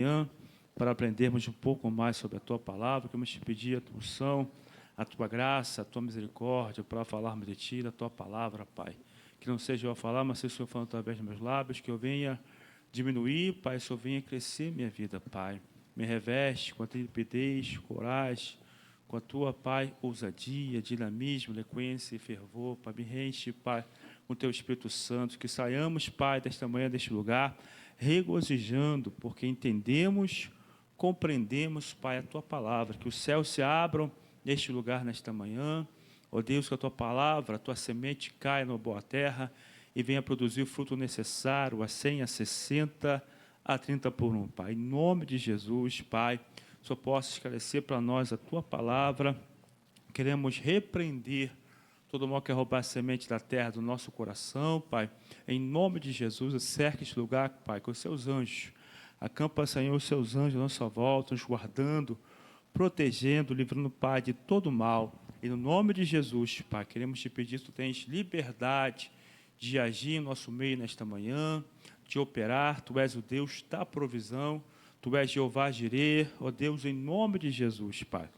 manhã, para aprendermos um pouco mais sobre a Tua Palavra. Queremos te pedir a Tua unção, a Tua graça, a Tua misericórdia, para falarmos de Ti, da Tua Palavra, Pai. Que não seja eu a falar, mas seja o Senhor falando através dos meus lábios, que eu venha diminuir, Pai, que o Senhor venha crescer minha vida, Pai. Me reveste com a Tua limpidez, coragem, com a Tua, Pai, ousadia, dinamismo, eloquência e fervor, Pai. Me enche, Pai, com o Teu Espírito Santo, que saiamos, Pai, desta manhã, deste lugar, regozijando, porque entendemos, compreendemos, Pai, a Tua Palavra, que os céus se abram neste lugar, nesta manhã. Ó Deus, que a Tua Palavra, a Tua semente caia na boa terra e venha produzir o fruto necessário, a 100, a 60, a 30 por um, Pai. Em nome de Jesus, Pai, só possa esclarecer para nós a Tua Palavra. Queremos repreender todo mal que é roubar a semente da terra do nosso coração, Pai. Em nome de Jesus, cerque este lugar, Pai, com os Seus anjos. Acampa, Senhor, os Seus anjos à nossa volta, nos guardando, protegendo, livrando, Pai, de todo mal. E no nome de Jesus, Pai, queremos te pedir que Tu tens liberdade de agir em nosso meio nesta manhã, de operar. Tu és o Deus da provisão, Tu és Jeová Jireh, ó Deus, em nome de Jesus, Pai.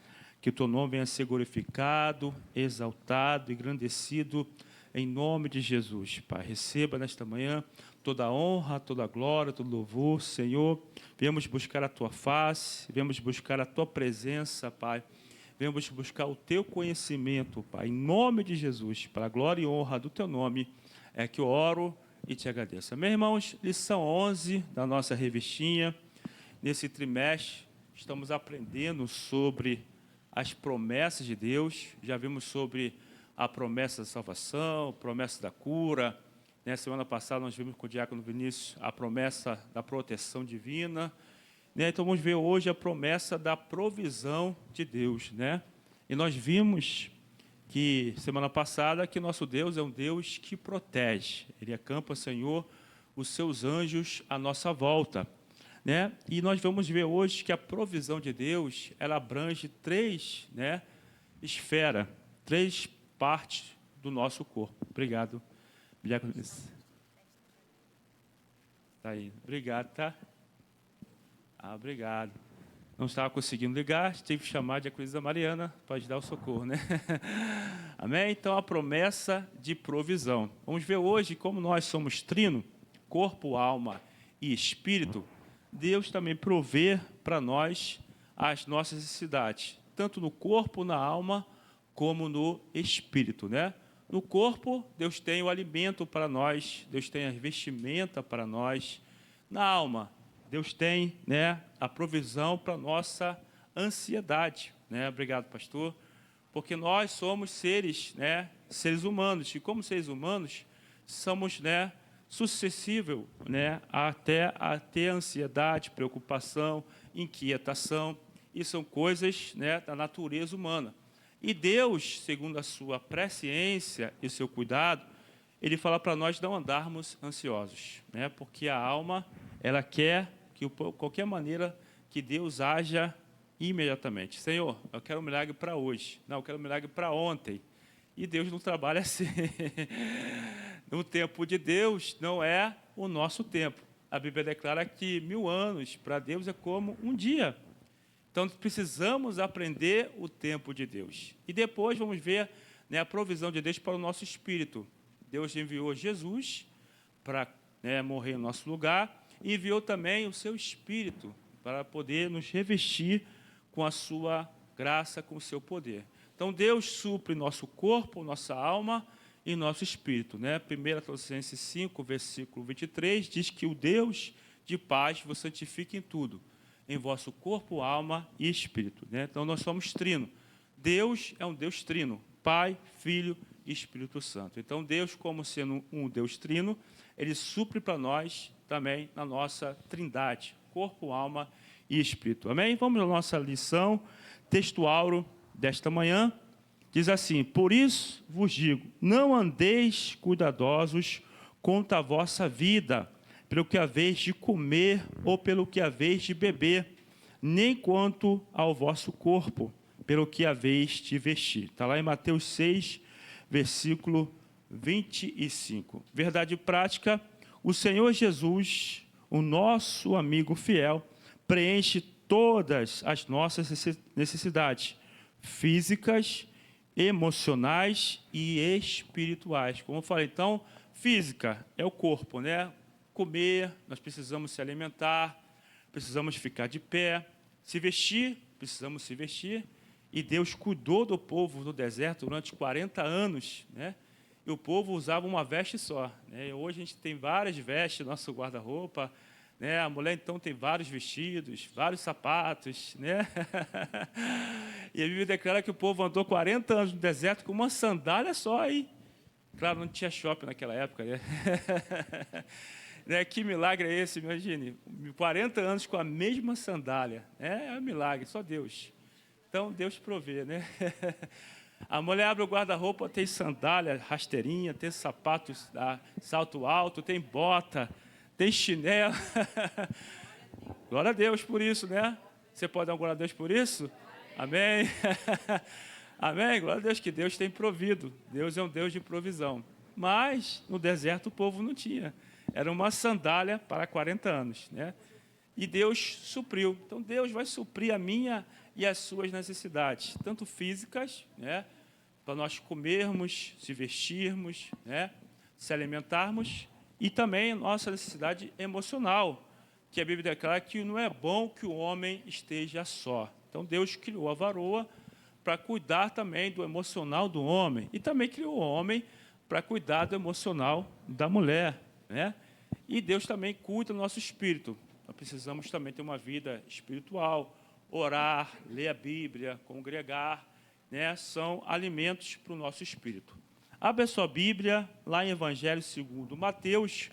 Que o Teu nome venha a ser glorificado, exaltado, engrandecido, em nome de Jesus, Pai. Receba nesta manhã toda a honra, toda a glória, todo louvor, Senhor. Viemos buscar a Tua face, viemos buscar a Tua presença, Pai. Viemos buscar o Teu conhecimento, Pai. Em nome de Jesus, para a glória e honra do Teu nome, é que eu oro e te agradeço. Meus irmãos, lição 11 da nossa revistinha. Nesse trimestre, estamos aprendendo sobre as promessas de Deus. Já vimos sobre a promessa da salvação, promessa da cura. Semana passada nós vimos com o diácono Vinícius a promessa da proteção divina. Então vamos ver hoje a promessa da provisão de Deus. E nós vimos que semana passada que nosso Deus é um Deus que protege. Ele acampa, Senhor, os seus anjos à nossa volta. E nós vamos ver hoje que a provisão de Deus, ela abrange três esferas, três partes do nosso corpo. Obrigado. Está aí. Obrigado, tá? Obrigado. Não estava conseguindo ligar, tive que chamar de Diaconisa Mariana para ajudar o socorro, Amém? Então, a promessa de provisão. Vamos ver hoje como nós somos trino, corpo, alma e espírito. Deus também provê para nós as nossas necessidades, tanto no corpo, na alma, como no espírito, No corpo, Deus tem o alimento para nós, Deus tem a vestimenta para nós. Na alma, Deus tem a provisão para a nossa ansiedade. Obrigado, pastor. Porque nós somos seres, seres humanos, e como seres humanos, somos suscetível até a ter ansiedade, preocupação, inquietação, e são coisas da natureza humana. E Deus, segundo a sua presciência e seu cuidado, Ele fala para nós não andarmos ansiosos, porque a alma, ela quer que, qualquer maneira, que Deus haja imediatamente. Senhor, eu quero um milagre para hoje. Não, eu quero um milagre para ontem. E Deus não trabalha assim. O tempo de Deus não é o nosso tempo. A Bíblia declara que 1000 anos para Deus é como um dia. Então, precisamos aprender o tempo de Deus. E depois vamos ver a provisão de Deus para o nosso espírito. Deus enviou Jesus para morrer no nosso lugar e enviou também o seu espírito para poder nos revestir com a sua graça, com o seu poder. Então, Deus supre nosso corpo, nossa alma e nosso espírito. 1 Tessalonicenses 5, versículo 23, diz que o Deus de paz vos santifique em tudo, em vosso corpo, alma e espírito. Então, nós somos trino. Deus é um Deus trino, Pai, Filho e Espírito Santo. Então, Deus, como sendo um Deus trino, Ele supre para nós também na nossa trindade, corpo, alma e espírito. Amém? Vamos à nossa lição textual desta manhã. Diz assim: por isso vos digo, não andeis cuidadosos quanto à vossa vida, pelo que haveis de comer ou pelo que haveis de beber, nem quanto ao vosso corpo, pelo que haveis de vestir. Está lá em Mateus 6, versículo 25. Verdade prática, o Senhor Jesus, o nosso amigo fiel, preenche todas as nossas necessidades físicas, emocionais e espirituais. Como eu falei, então, física é o corpo, né? Comer, nós precisamos se alimentar, precisamos ficar de pé, se vestir, precisamos se vestir. E Deus cuidou do povo no deserto durante 40 anos, né? E o povo usava uma veste só, né? E hoje a gente tem várias vestes no nosso guarda-roupa, né? A mulher, então, tem vários vestidos, vários sapatos, né? E a Bíblia declara que o povo andou 40 anos no deserto com uma sandália só aí. Claro, não tinha shopping naquela época, né? Né? Que milagre é esse, imagine. 40 anos com a mesma sandália. É um milagre, só Deus. Então, Deus provê, né? A mulher abre o guarda-roupa, tem sandália, rasteirinha, tem sapatos, salto alto, tem bota, tem chinelo. Glória a Deus por isso, né? Você pode dar uma glória a Deus por isso? Amém? Amém? Glória a Deus que Deus tem provido. Deus é um Deus de provisão. Mas, no deserto, o povo não tinha. Era uma sandália para 40 anos, né? E Deus supriu. Então, Deus vai suprir a minha e as suas necessidades, tanto físicas, né, para nós comermos, se vestirmos, né, se alimentarmos, e também nossa necessidade emocional, que a Bíblia declara que não é bom que o homem esteja só. Então, Deus criou a varoa para cuidar também do emocional do homem, e também criou o homem para cuidar do emocional da mulher, né? E Deus também cuida do nosso espírito. Nós precisamos também ter uma vida espiritual, orar, ler a Bíblia, congregar, né? São alimentos para o nosso espírito. Abra a sua Bíblia, lá em Evangelho segundo Mateus,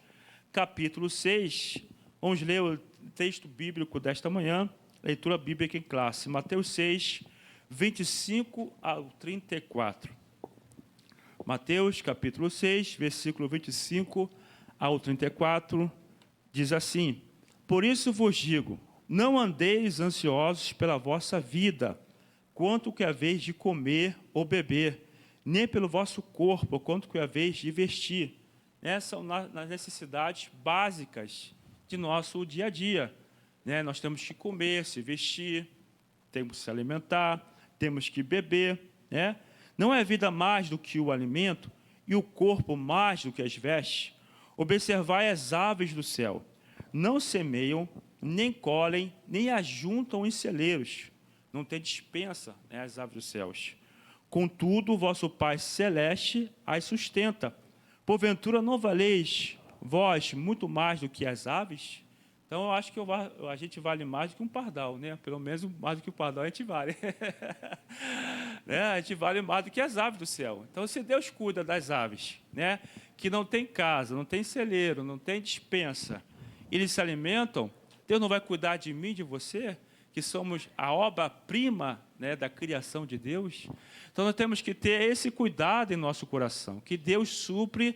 capítulo 6. Vamos ler o texto bíblico desta manhã, leitura bíblica em classe. Mateus 6, 25 ao 34. Mateus, capítulo 6, versículo 25 ao 34, diz assim: Por isso vos digo, não andeis ansiosos pela vossa vida, quanto que haveis de comer ou beber, nem pelo vosso corpo, quanto que haveis de vestir. Essas são as necessidades básicas de nosso dia a dia, né? Nós temos que comer, se vestir, temos que se alimentar, temos que beber, né? Não é a vida mais do que o alimento e o corpo mais do que as vestes? Observai as aves do céu, não semeiam, nem colhem, nem ajuntam em celeiros. Não tem dispensa, né, as aves dos céus. Contudo, o vosso Pai Celeste as sustenta. Porventura não valeis vós muito mais do que as aves? Então, eu acho que a gente vale mais do que um pardal, né? Pelo menos mais do que o pardal a gente vale. Né? A gente vale mais do que as aves do céu. Então, se Deus cuida das aves, né, que não tem casa, não tem celeiro, não tem dispensa, eles se alimentam, Deus não vai cuidar de mim, de você, que somos a obra-prima, né, da criação de Deus? Então, nós temos que ter esse cuidado em nosso coração, que Deus supre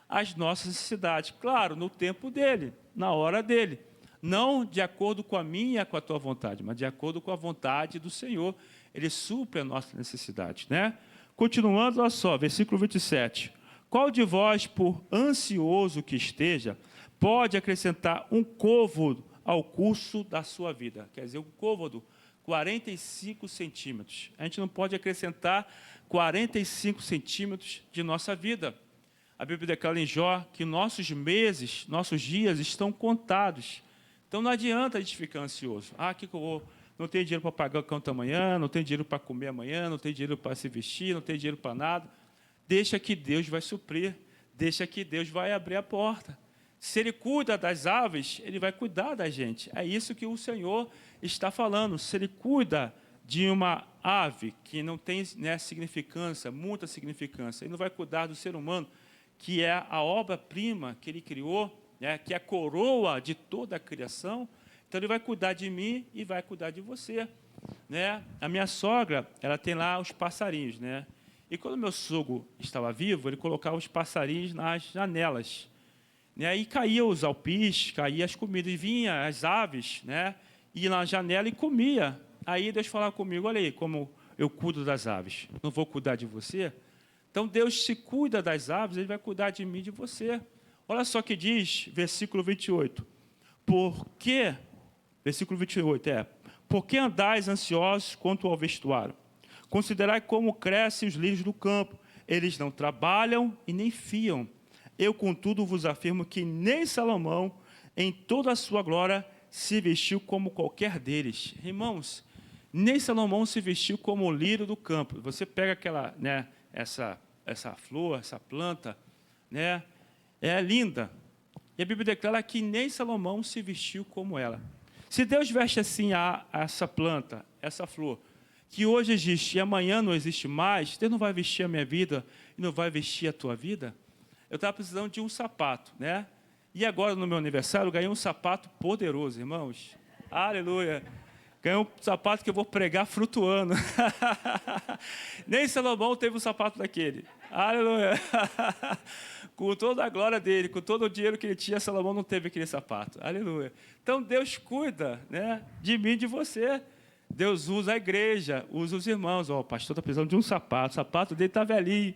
as nossas necessidades. Claro, no tempo dEle, na hora dEle. Não de acordo com a minha e com a tua vontade, mas de acordo com a vontade do Senhor. Ele supre a nossa necessidade, né? Continuando, olha só, versículo 27. Qual de vós, por ansioso que esteja, pode acrescentar um côvado ao curso da sua vida? Quer dizer, um côvado, 45 centímetros. A gente não pode acrescentar 45 centímetros de nossa vida. A Bíblia declara em Jó que nossos meses, nossos dias estão contados. Então, não adianta a gente ficar ansioso. Que eu vou... Não tenho dinheiro para pagar o canto amanhã, não tenho dinheiro para comer amanhã, não tenho dinheiro para se vestir, não tenho dinheiro para nada. Deixa que Deus vai suprir. Deixa que Deus vai abrir a porta. Se Ele cuida das aves, Ele vai cuidar da gente. É isso que o Senhor está falando. Se Ele cuida de uma ave que não tem, né, significância, muita significância, Ele não vai cuidar do ser humano, que é a obra-prima que Ele criou, né, que é a coroa de toda a criação. Então, Ele vai cuidar de mim e vai cuidar de você, né? A minha sogra, ela tem lá os passarinhos, né? E quando meu sogro estava vivo, ele colocava os passarinhos nas janelas, né? E caía os alpis, caía as comidas, e vinha as aves, né? Ia na janela e comia. Aí Deus falava comigo: olha aí como eu cuido das aves, não vou cuidar de você? Então, Deus se cuida das aves, Ele vai cuidar de mim e de você. Olha só o que diz, versículo 28. Porque, Versículo 28 por que andais ansiosos quanto ao vestuário? Considerai como crescem os lírios do campo. Eles não trabalham e nem fiam. Eu, contudo, vos afirmo que nem Salomão, em toda a sua glória, se vestiu como qualquer deles. Irmãos, nem Salomão se vestiu como o lírio do campo. Você pega aquela, né, essa flor, essa planta, né, é linda. E a Bíblia declara que nem Salomão se vestiu como ela. Se Deus veste assim essa planta, essa flor, que hoje existe e amanhã não existe mais, Deus não vai vestir a minha vida e não vai vestir a tua vida? Eu estava precisando de um sapato, né? E agora, no meu aniversário, eu ganhei um sapato poderoso, irmãos. Aleluia! Ganhei um sapato que eu vou pregar flutuando. Nem Salomão teve um sapato daquele. Aleluia! Com toda a glória dele, com todo o dinheiro que ele tinha, Salomão não teve aquele sapato. Aleluia! Então, Deus cuida, né, de mim e de você. Deus usa a igreja, usa os irmãos. O pastor está precisando de um sapato. O sapato dele está velhinho.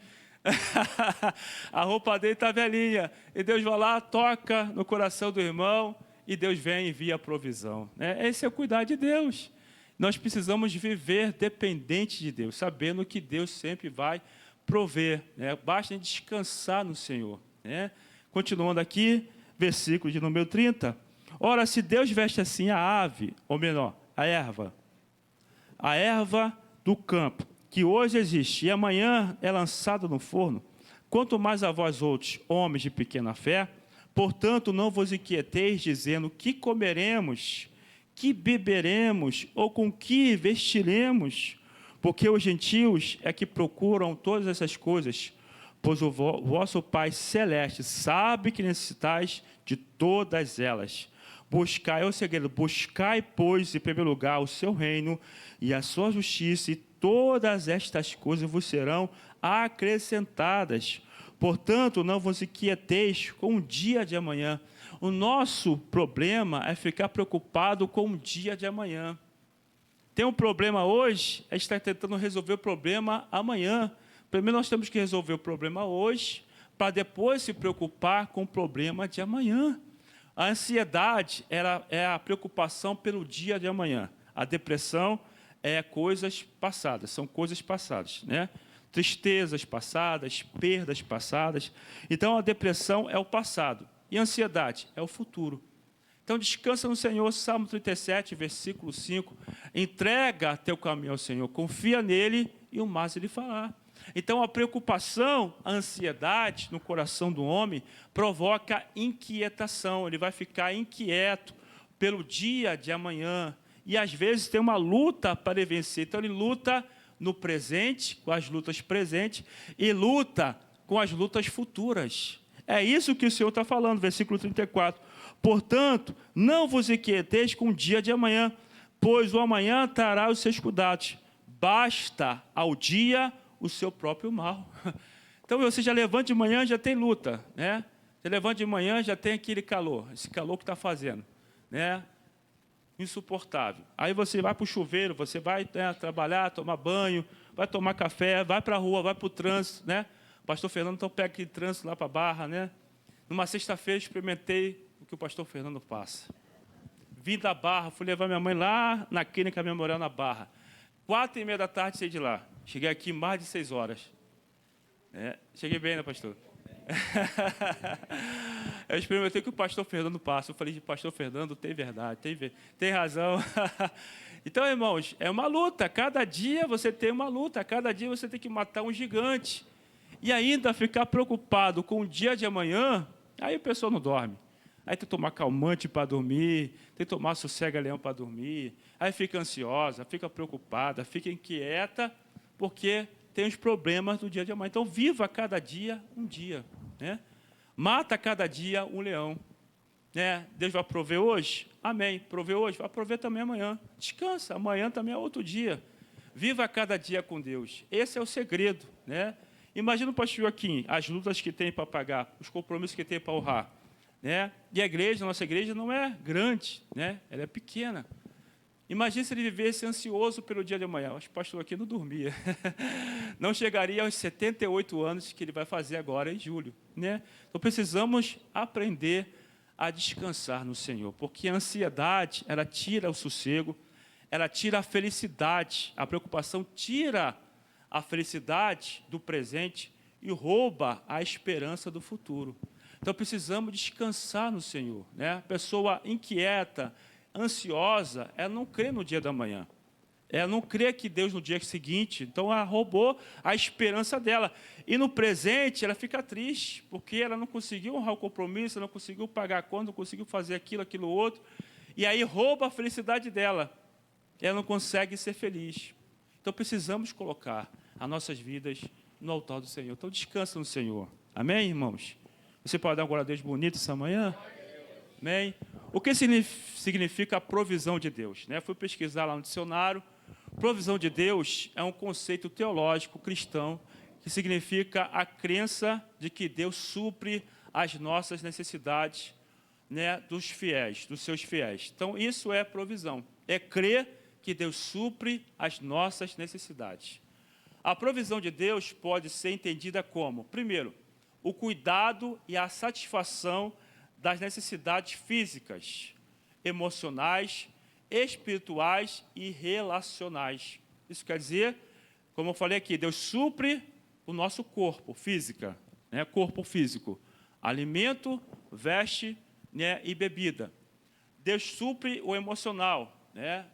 A roupa dele está velhinha. E Deus vai lá, toca no coração do irmão, e Deus vem e envia a provisão. Esse é o cuidar de Deus. Nós precisamos viver dependente de Deus, sabendo que Deus sempre vai prover. Basta descansar no Senhor. Continuando aqui, versículo de número 30. Ora, se Deus veste assim a ave, ou menor, a erva do campo, que hoje existe e amanhã é lançada no forno, quanto mais a vós outros, homens de pequena fé, portanto, não vos inquieteis, dizendo, que comeremos, que beberemos, ou com que vestiremos, porque os gentios é que procuram todas essas coisas, pois o vosso Pai Celeste sabe que necessitais de todas elas. Buscai, é o segredo, buscai, pois, em primeiro lugar, o seu reino e a sua justiça, e todas estas coisas vos serão acrescentadas. Portanto, não vos inquieteis com o dia de amanhã. O nosso problema é ficar preocupado com o dia de amanhã. Tem um problema hoje, a gente está tentando resolver o problema amanhã. Primeiro nós temos que resolver o problema hoje, para depois se preocupar com o problema de amanhã. A ansiedade é a preocupação pelo dia de amanhã. A depressão é coisas passadas, são coisas passadas, né? Tristezas passadas, perdas passadas. Então, a depressão é o passado. E a ansiedade é o futuro. Então, descansa no Senhor, Salmo 37, versículo 5. Entrega teu caminho ao Senhor, confia nele e o mais ele fará. Então, a preocupação, a ansiedade no coração do homem provoca inquietação. Ele vai ficar inquieto pelo dia de amanhã. E, às vezes, tem uma luta para ele vencer. Então, ele luta no presente, com as lutas presentes, e luta com as lutas futuras. É isso que o Senhor está falando, versículo 34. Portanto, não vos inquieteis com o dia de amanhã, pois o amanhã trará os seus cuidados. Basta ao dia o seu próprio mal. Então, você já levanta de manhã, já tem luta, né? Você levanta de manhã, já tem aquele calor, esse calor que está fazendo, né? Insuportável. Aí você vai para o chuveiro, você vai, né, trabalhar, tomar banho, vai tomar café, vai para a rua, vai para o trânsito, né? O pastor Fernando então pega aquele trânsito lá para a Barra, né? Numa sexta-feira experimentei o que o pastor Fernando passa. Vim da Barra, fui levar minha mãe lá na clínica memorial na Barra. 4h30 da tarde saí de lá. Cheguei aqui mais de 6 horas. Cheguei bem, né, pastor? Eu experimentei o que o pastor Fernando passa. Eu falei, pastor Fernando, tem verdade, tem razão. Então, irmãos, é uma luta. Cada dia você tem uma luta. Cada dia você tem que matar um gigante. E ainda ficar preocupado com o dia de amanhã, aí a pessoa não dorme. Aí tem que tomar calmante para dormir, tem que tomar sossega-leão para dormir. Aí fica ansiosa, fica preocupada, fica inquieta, porque tem os problemas do dia de amanhã. Então, viva cada dia um dia, né? Mata cada dia um leão, né? Deus vai prover hoje? Amém. Prover hoje? Vai prover também amanhã. Descansa, amanhã também é outro dia. Viva cada dia com Deus. Esse é o segredo, né? Imagina o pastor Joaquim, as lutas que tem para pagar, os compromissos que tem para honrar, né? E a igreja, a nossa igreja não é grande, né? Ela é pequena. Imagina se ele vivesse ansioso pelo dia de amanhã. Acho que o pastor aqui não dormia. Não chegaria aos 78 anos que ele vai fazer agora em julho, né? Então, precisamos aprender a descansar no Senhor, porque a ansiedade, ela tira o sossego, ela tira a felicidade, a preocupação tira a felicidade do presente e rouba a esperança do futuro. Então, precisamos descansar no Senhor, né? A pessoa inquieta, ansiosa, ela não crê no dia da manhã. Ela não crê que Deus no dia seguinte, então ela roubou a esperança dela. E no presente ela fica triste, porque ela não conseguiu honrar o compromisso, ela não conseguiu pagar a conta, não conseguiu fazer aquilo outro. E aí rouba a felicidade dela. Ela não consegue ser feliz. Então precisamos colocar as nossas vidas no altar do Senhor. Então descansa no Senhor. Amém, irmãos? Você pode dar um glória a Deus bonito essa manhã? Amém? O que significa a provisão de Deus? Fui pesquisar lá no dicionário. Provisão de Deus é um conceito teológico cristão que significa a crença de que Deus supre as nossas necessidades, dos fiéis, dos seus fiéis. Então, isso é provisão. É crer que Deus supre as nossas necessidades. A provisão de Deus pode ser entendida como, primeiro, o cuidado e a satisfação das necessidades físicas, emocionais, espirituais e relacionais. Isso quer dizer, como eu falei aqui, Deus supre o nosso corpo, física, corpo físico, alimento, veste, e bebida. Deus supre o emocional,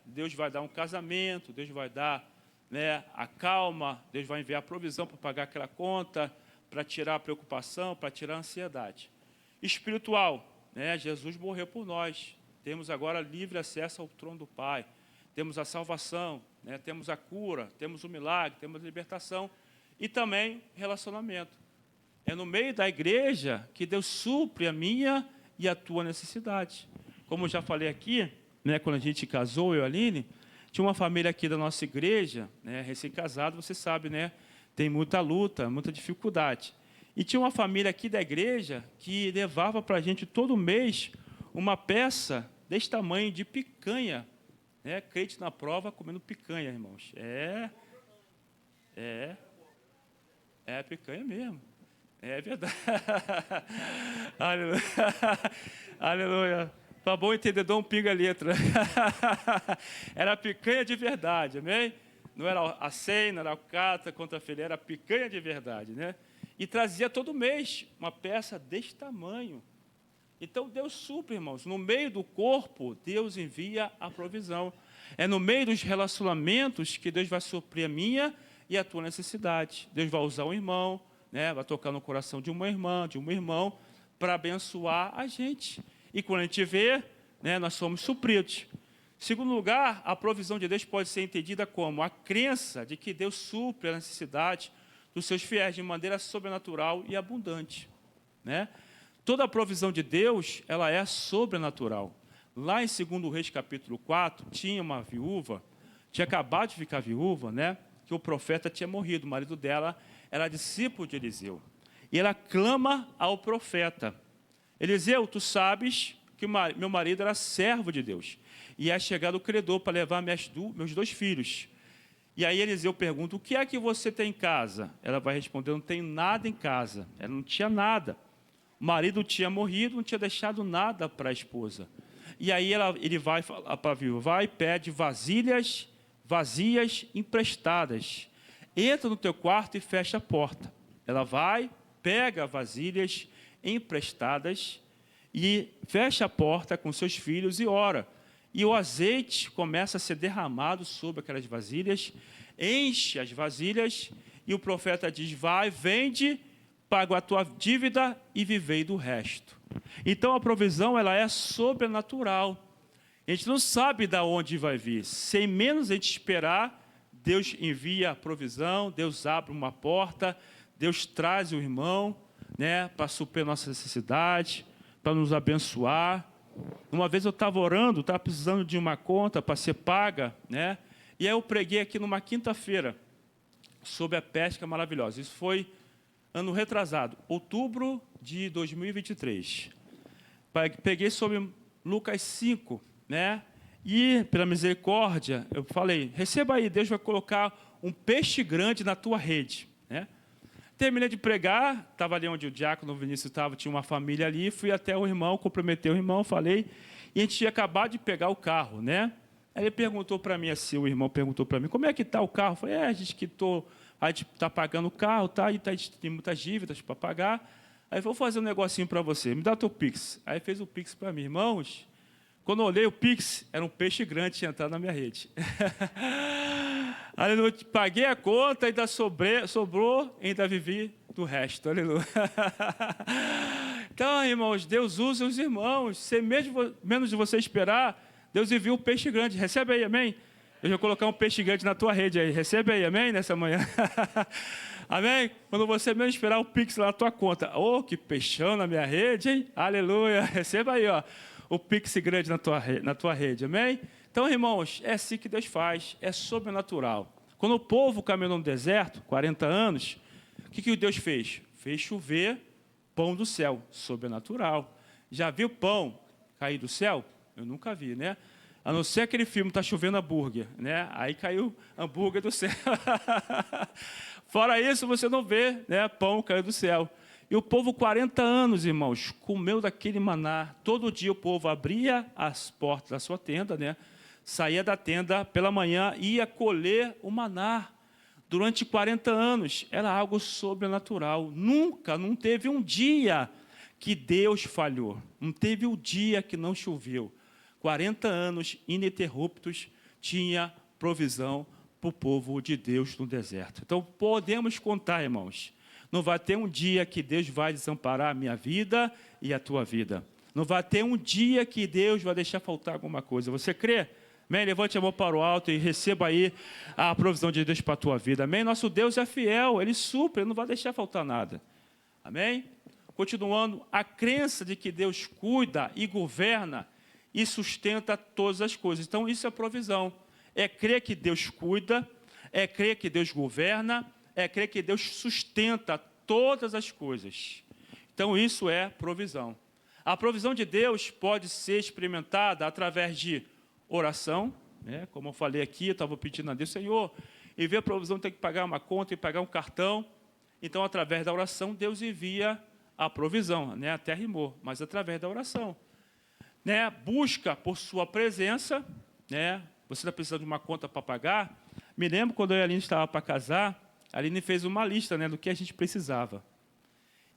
Deus vai dar um casamento, Deus vai dar a calma, Deus vai enviar a provisão para pagar aquela conta, para tirar a preocupação, para tirar a ansiedade. Espiritual, Jesus morreu por nós. Temos agora livre acesso ao trono do Pai. Temos a salvação, temos a cura, temos o milagre, temos a libertação e também relacionamento. É no meio da igreja que Deus supre a minha e a tua necessidade. Como eu já falei aqui, quando a gente casou, eu e a Aline, tinha uma família aqui da nossa igreja, recém-casado, você sabe, tem muita luta, muita dificuldade. E tinha uma família aqui da igreja que levava para a gente todo mês uma peça desse tamanho de picanha, crente na prova comendo picanha, irmãos. É picanha mesmo. É verdade. Aleluia. Aleluia. Para bom entendedor, um pinga a letra. Era picanha de verdade, amém? Não era a 100, não era o cata contra a filé, era picanha de verdade, E trazia todo mês uma peça desse tamanho. Então, Deus supre, irmãos. No meio do corpo, Deus envia a provisão. É no meio dos relacionamentos que Deus vai suprir a minha e a tua necessidade. Deus vai usar um irmão, vai tocar no coração de uma irmã, de um irmão, para abençoar a gente. E quando a gente vê, nós somos supridos. Segundo lugar, a provisão de Deus pode ser entendida como a crença de que Deus supre a necessidade dos seus fiéis de maneira sobrenatural e abundante. Toda a provisão de Deus, ela é sobrenatural. Lá em 2 Reis, capítulo 4, tinha uma viúva, tinha acabado de ficar viúva, que o profeta tinha morrido, o marido dela era discípulo de Eliseu. E ela clama ao profeta: Eliseu, tu sabes que meu marido era servo de Deus, e é chegado o credor para levar meus 2 filhos. E aí Eliseu pergunta: o que é que você tem em casa? Ela vai responder: não tenho nada em casa. Ela não tinha nada. O marido tinha morrido, não tinha deixado nada para a esposa. E aí ele vai falar para a viúva: vai e pede vasilhas vazias emprestadas. Entra no teu quarto e fecha a porta. Ela vai, pega vasilhas emprestadas e fecha a porta com seus filhos e ora. E o azeite começa a ser derramado sobre aquelas vasilhas, enche as vasilhas, e o profeta diz: vai, vende, paga a tua dívida e vivei do resto. Então a provisão, ela é sobrenatural. A gente não sabe de onde vai vir. Sem menos a gente esperar, Deus envia a provisão, Deus abre uma porta, Deus traz o irmão, para suprir nossa necessidade, para nos abençoar. Uma vez eu estava orando, estava precisando de uma conta para ser paga, e aí eu preguei aqui numa quinta-feira sobre a pesca maravilhosa. Isso foi ano retrasado, outubro de 2023. Peguei sobre Lucas 5, e pela misericórdia, eu falei: receba aí, Deus vai colocar um peixe grande na tua rede, Terminei de pregar, estava ali onde o diácono Vinícius estava, tinha uma família ali, fui até o irmão, cumprimentei o irmão, falei, e a gente tinha acabado de pegar o carro, né? Aí ele perguntou para mim assim, o irmão perguntou para mim, como é que está o carro? Eu falei, a gente está pagando o carro, tá, e tem muitas dívidas para pagar. Aí vou fazer um negocinho para você, me dá teu Pix. Aí fez o Pix para mim, irmãos. Quando eu olhei o Pix, era um peixe grande que tinha entrado na minha rede. Aleluia, paguei a conta, ainda sobrou, ainda vivi do resto. Aleluia. Então, irmãos, Deus usa os irmãos. Sem menos de você esperar, Deus envia um peixe grande. Recebe aí, amém? Eu vou colocar um peixe grande na tua rede aí. Recebe aí, amém, nessa manhã. Amém? Quando você menos esperar, o Pix lá na tua conta. Oh, que peixão na minha rede, hein? Aleluia. Receba aí, ó, o Pix grande na tua rede, amém? Então, irmãos, é assim que Deus faz, é sobrenatural. Quando o povo caminhou no deserto, 40 anos, o que Deus fez? Fez chover pão do céu, sobrenatural. Já viu pão cair do céu? Eu nunca vi, né? A não ser aquele filme, está chovendo hambúrguer, né? Aí caiu hambúrguer do céu. Fora isso, você não vê, né? Pão caiu do céu. E o povo, 40 anos, irmãos, comeu daquele maná. Todo dia o povo abria as portas da sua tenda, né? Saía da tenda pela manhã e ia colher o maná. Durante 40 anos, era algo sobrenatural. Nunca, não teve um dia que Deus falhou. Não teve um dia que não choveu. 40 anos ininterruptos tinha provisão para o povo de Deus no deserto. Então, podemos contar, irmãos. Não vai ter um dia que Deus vai desamparar a minha vida e a tua vida. Não vai ter um dia que Deus vai deixar faltar alguma coisa. Você crê? Amém? Levante a mão para o alto e receba aí a provisão de Deus para a tua vida. Amém? Nosso Deus é fiel, Ele supre, Ele não vai deixar faltar nada. Amém? Continuando, a crença de que Deus cuida e governa e sustenta todas as coisas. Então, isso é provisão. É crer que Deus cuida, é crer que Deus governa, é crer que Deus sustenta todas as coisas. Então, isso é provisão. A provisão de Deus pode ser experimentada através de oração, né? Como eu falei aqui, eu estava pedindo a Deus, Senhor, em vez de provisão ter que pagar uma conta e pagar um cartão, então, através da oração, Deus envia a provisão, né? Até rimou, mas através da oração. Né? Busca por sua presença, né? Você está precisando de uma conta para pagar. Me lembro quando eu e a Aline estava para casar, a Aline fez uma lista, né, do que a gente precisava.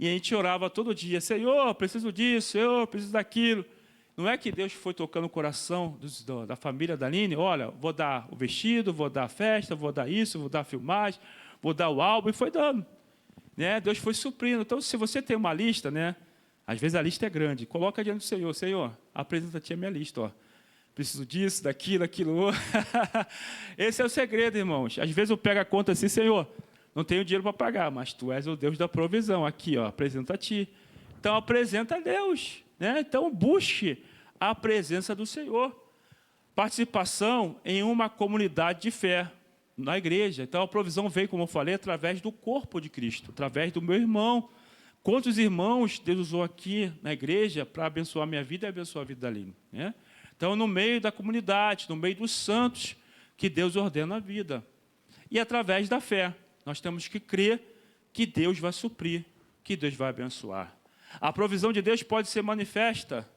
E a gente orava todo dia, Senhor, preciso disso, Senhor, preciso daquilo. Não é que Deus foi tocando o coração da família da Aline, olha, vou dar o vestido, vou dar a festa, vou dar isso, vou dar a filmagem, vou dar o álbum, e foi dando. Né? Deus foi suprindo. Então, se você tem uma lista, né, às vezes a lista é grande, coloca diante do Senhor, Senhor, apresenta-te a minha lista, ó. Preciso disso, daquilo, aquilo outro. Esse é o segredo, irmãos. Às vezes eu pego a conta assim, Senhor, não tenho dinheiro para pagar, mas Tu és o Deus da provisão. Aqui, ó, apresenta a Ti. Então, apresenta a Deus. Né? Então, busque a presença do Senhor. Participação em uma comunidade de fé, na igreja. Então, a provisão veio, como eu falei, através do corpo de Cristo, através do meu irmão. Quantos irmãos Deus usou aqui na igreja para abençoar a minha vida e abençoar a vida da Aline, né? Então, no meio da comunidade, no meio dos santos, que Deus ordena a vida. E através da fé, nós temos que crer que Deus vai suprir, que Deus vai abençoar. A provisão de Deus pode ser manifesta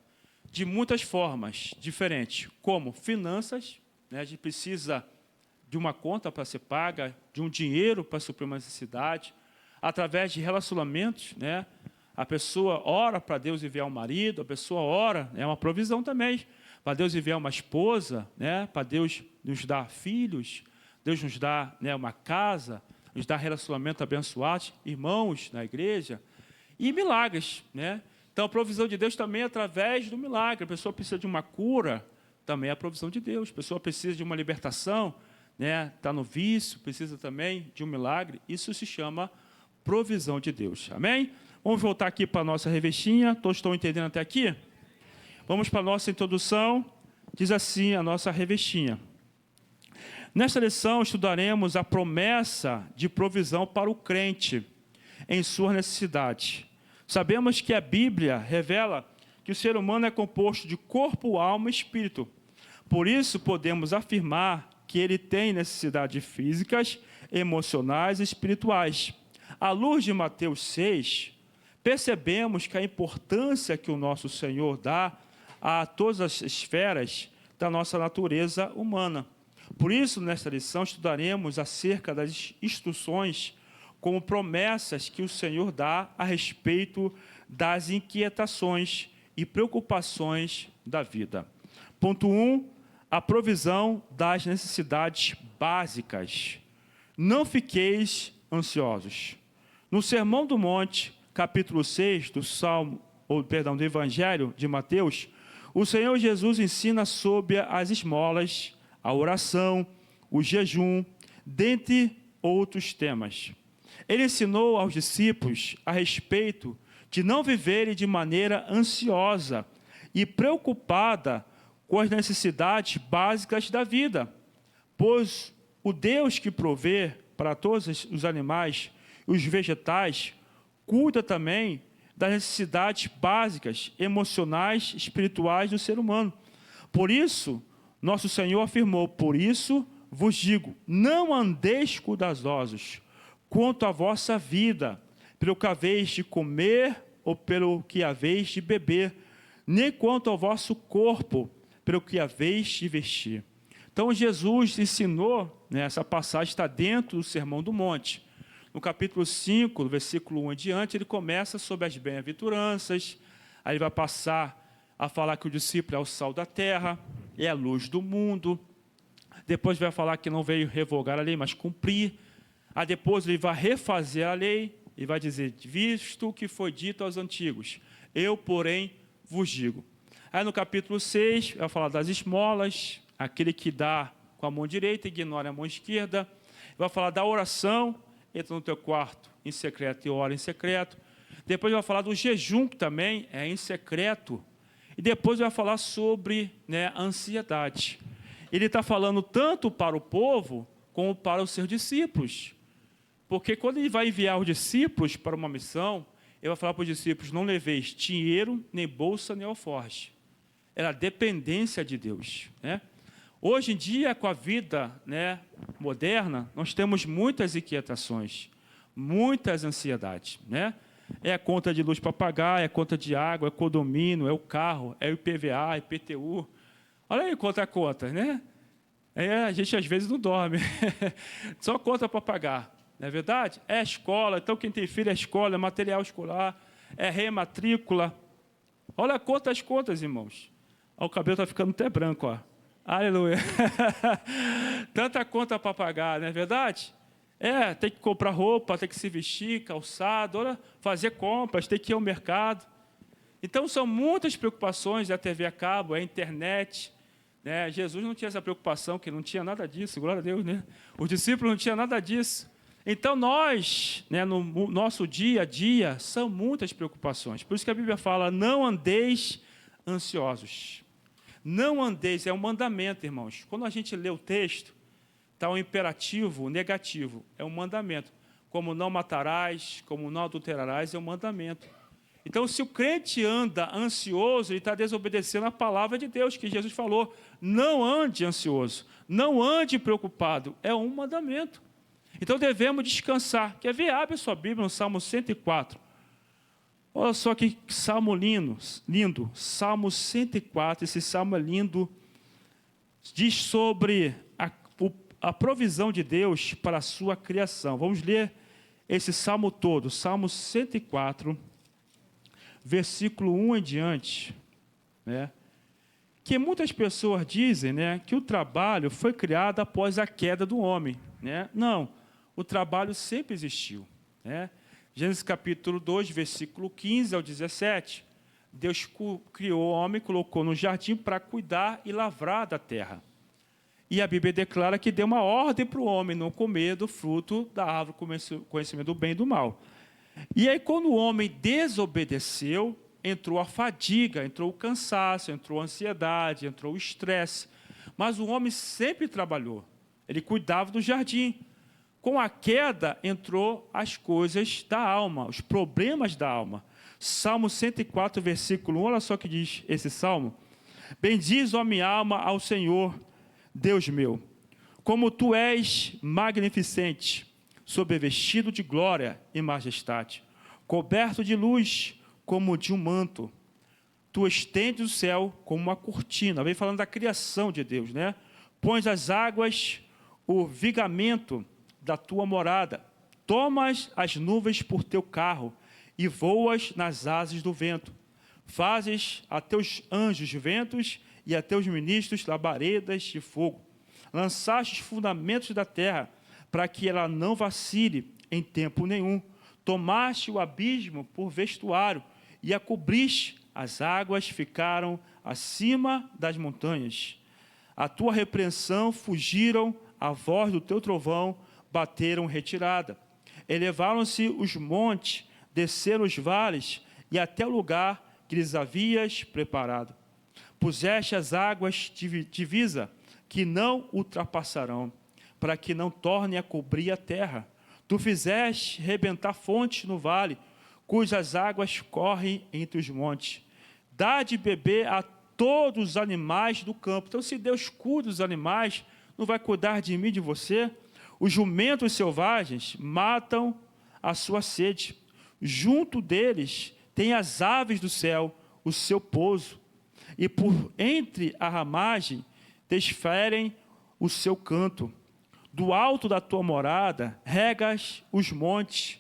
de muitas formas diferentes, como finanças, né? A gente precisa de uma conta para ser paga, de um dinheiro para suprir uma necessidade, através de relacionamentos, né? A pessoa ora para Deus enviar um marido, a pessoa ora, é uma provisão também, para Deus enviar uma esposa, né? Para Deus nos dar filhos, Deus nos dá, né, uma casa, nos dá relacionamento abençoado, irmãos na igreja, e milagres, né? Então, a provisão de Deus também é através do milagre. A pessoa precisa de uma cura, também é a provisão de Deus. A pessoa precisa de uma libertação, né? Está no vício, precisa também de um milagre. Isso se chama provisão de Deus. Amém? Vamos voltar aqui para a nossa revestinha. Todos estão entendendo até aqui? Vamos para a nossa introdução. Diz assim a nossa revestinha. Nesta lição, estudaremos a promessa de provisão para o crente em sua necessidade. Sabemos que a Bíblia revela que o ser humano é composto de corpo, alma e espírito. Por isso, podemos afirmar que ele tem necessidades físicas, emocionais e espirituais. À luz de Mateus 6, percebemos que a importância que o nosso Senhor dá a todas as esferas da nossa natureza humana. Por isso, nesta lição, estudaremos acerca das instruções como promessas que o Senhor dá a respeito das inquietações e preocupações da vida. Ponto 1, a provisão das necessidades básicas. Não fiqueis ansiosos. No Sermão do Monte, capítulo 6 do Evangelho de Mateus, o Senhor Jesus ensina sobre as esmolas, a oração, o jejum, dentre outros temas. Ele ensinou aos discípulos a respeito de não viverem de maneira ansiosa e preocupada com as necessidades básicas da vida, pois o Deus que provê para todos os animais e os vegetais cuida também das necessidades básicas, emocionais, espirituais do ser humano. Por isso, nosso Senhor afirmou, por isso vos digo, não andeis cuidadosos quanto à vossa vida, pelo que haveis de comer ou pelo que haveis de beber, nem quanto ao vosso corpo, pelo que haveis de vestir. Então, Jesus ensinou, essa passagem está dentro do Sermão do Monte. No capítulo 5, no versículo 1 em diante, ele começa sobre as bem-aventuranças, aí ele vai passar a falar que o discípulo é o sal da terra, é a luz do mundo, depois vai falar que não veio revogar a lei, mas cumprir, aí depois ele vai refazer a lei, e vai dizer, visto o que foi dito aos antigos, eu, porém, vos digo. Aí no capítulo 6, vai falar das esmolas, aquele que dá com a mão direita e ignora a mão esquerda, vai falar da oração, entra no teu quarto em secreto e ora em secreto. Depois vai falar do jejum, que também é em secreto. E depois vai falar sobre a ansiedade. Ele está falando tanto para o povo, como para os seus discípulos. Porque quando ele vai enviar os discípulos para uma missão, ele vai falar para os discípulos, não leveis dinheiro, nem bolsa, nem alforje. Era a dependência de Deus. Hoje em dia, com a vida moderna, nós temos muitas inquietações, muitas ansiedades. É a conta de luz para pagar, é a conta de água, é condomínio, é o carro, é o IPVA, IPTU. Olha aí quanta conta, a gente às vezes não dorme, só conta para pagar, não é verdade? É a escola, então quem tem filho é escola, é material escolar, é rematrícula. Olha quantas contas, irmãos. O cabelo está ficando até branco, ó. Aleluia. Tanta conta para pagar, não é verdade? Tem que comprar roupa, tem que se vestir, calçado, fazer compras, tem que ir ao mercado. Então, são muitas preocupações, a TV a cabo, a internet. Jesus não tinha essa preocupação, que não tinha nada disso, glória a Deus. Os discípulos não tinham nada disso. Então, nós, no nosso dia a dia, são muitas preocupações. Por isso que a Bíblia fala, não andeis ansiosos. Não andeis, é um mandamento, irmãos. Quando a gente lê o texto, está um imperativo negativo, é um mandamento. Como não matarás, como não adulterarás, é um mandamento. Então, se o crente anda ansioso, ele está desobedecendo a palavra de Deus, que Jesus falou, não ande ansioso, não ande preocupado, é um mandamento. Então, devemos descansar. Quer ver? Abre sua Bíblia no Salmo 104. Olha só que salmo lindo, Salmo 104, esse salmo é lindo, diz sobre a provisão de Deus para a sua criação. Vamos ler esse salmo todo, Salmo 104, versículo 1 em diante, que muitas pessoas dizem que o trabalho foi criado após a queda do homem. Não, o trabalho sempre existiu. Gênesis capítulo 2, versículo 15 ao 17, Deus criou o homem, colocou no jardim para cuidar e lavrar da terra. E a Bíblia declara que deu uma ordem para o homem não comer do fruto da árvore conhecimento do bem e do mal. E aí, quando o homem desobedeceu, entrou a fadiga, entrou o cansaço, entrou a ansiedade, entrou o estresse. Mas o homem sempre trabalhou, ele cuidava do jardim. Com a queda, entrou as coisas da alma, os problemas da alma. Salmo 104, versículo 1, olha só o que diz esse salmo. Bendiz, ó minha alma, ao Senhor, Deus meu. Como tu és magnificente, sobrevestido de glória e majestade, coberto de luz como de um manto. Tu estendes o céu como uma cortina. Vem falando da criação de Deus, né? Pões as águas, o vigamento da tua morada. Tomas as nuvens por teu carro e voas nas asas do vento. Fazes a teus anjos ventos e a teus ministros labaredas de fogo. Lançaste os fundamentos da terra, para que ela não vacile em tempo nenhum. Tomaste o abismo por vestuário e a cobriste. As águas ficaram acima das montanhas. A tua repreensão fugiram, a voz do teu trovão bateram retirada. Elevaram-se os montes, desceram os vales e até o lugar que lhes havias preparado. Puseste as águas de divisa, que não ultrapassarão, para que não tornem a cobrir a terra. Tu fizeste rebentar fontes no vale, cujas águas correm entre os montes. Dá de beber a todos os animais do campo. Então, se Deus cuida dos animais, não vai cuidar de mim, de você? Os jumentos selvagens matam a sua sede. Junto deles tem as aves do céu, o seu pouso. E por entre a ramagem desferem o seu canto. Do alto da tua morada regas os montes,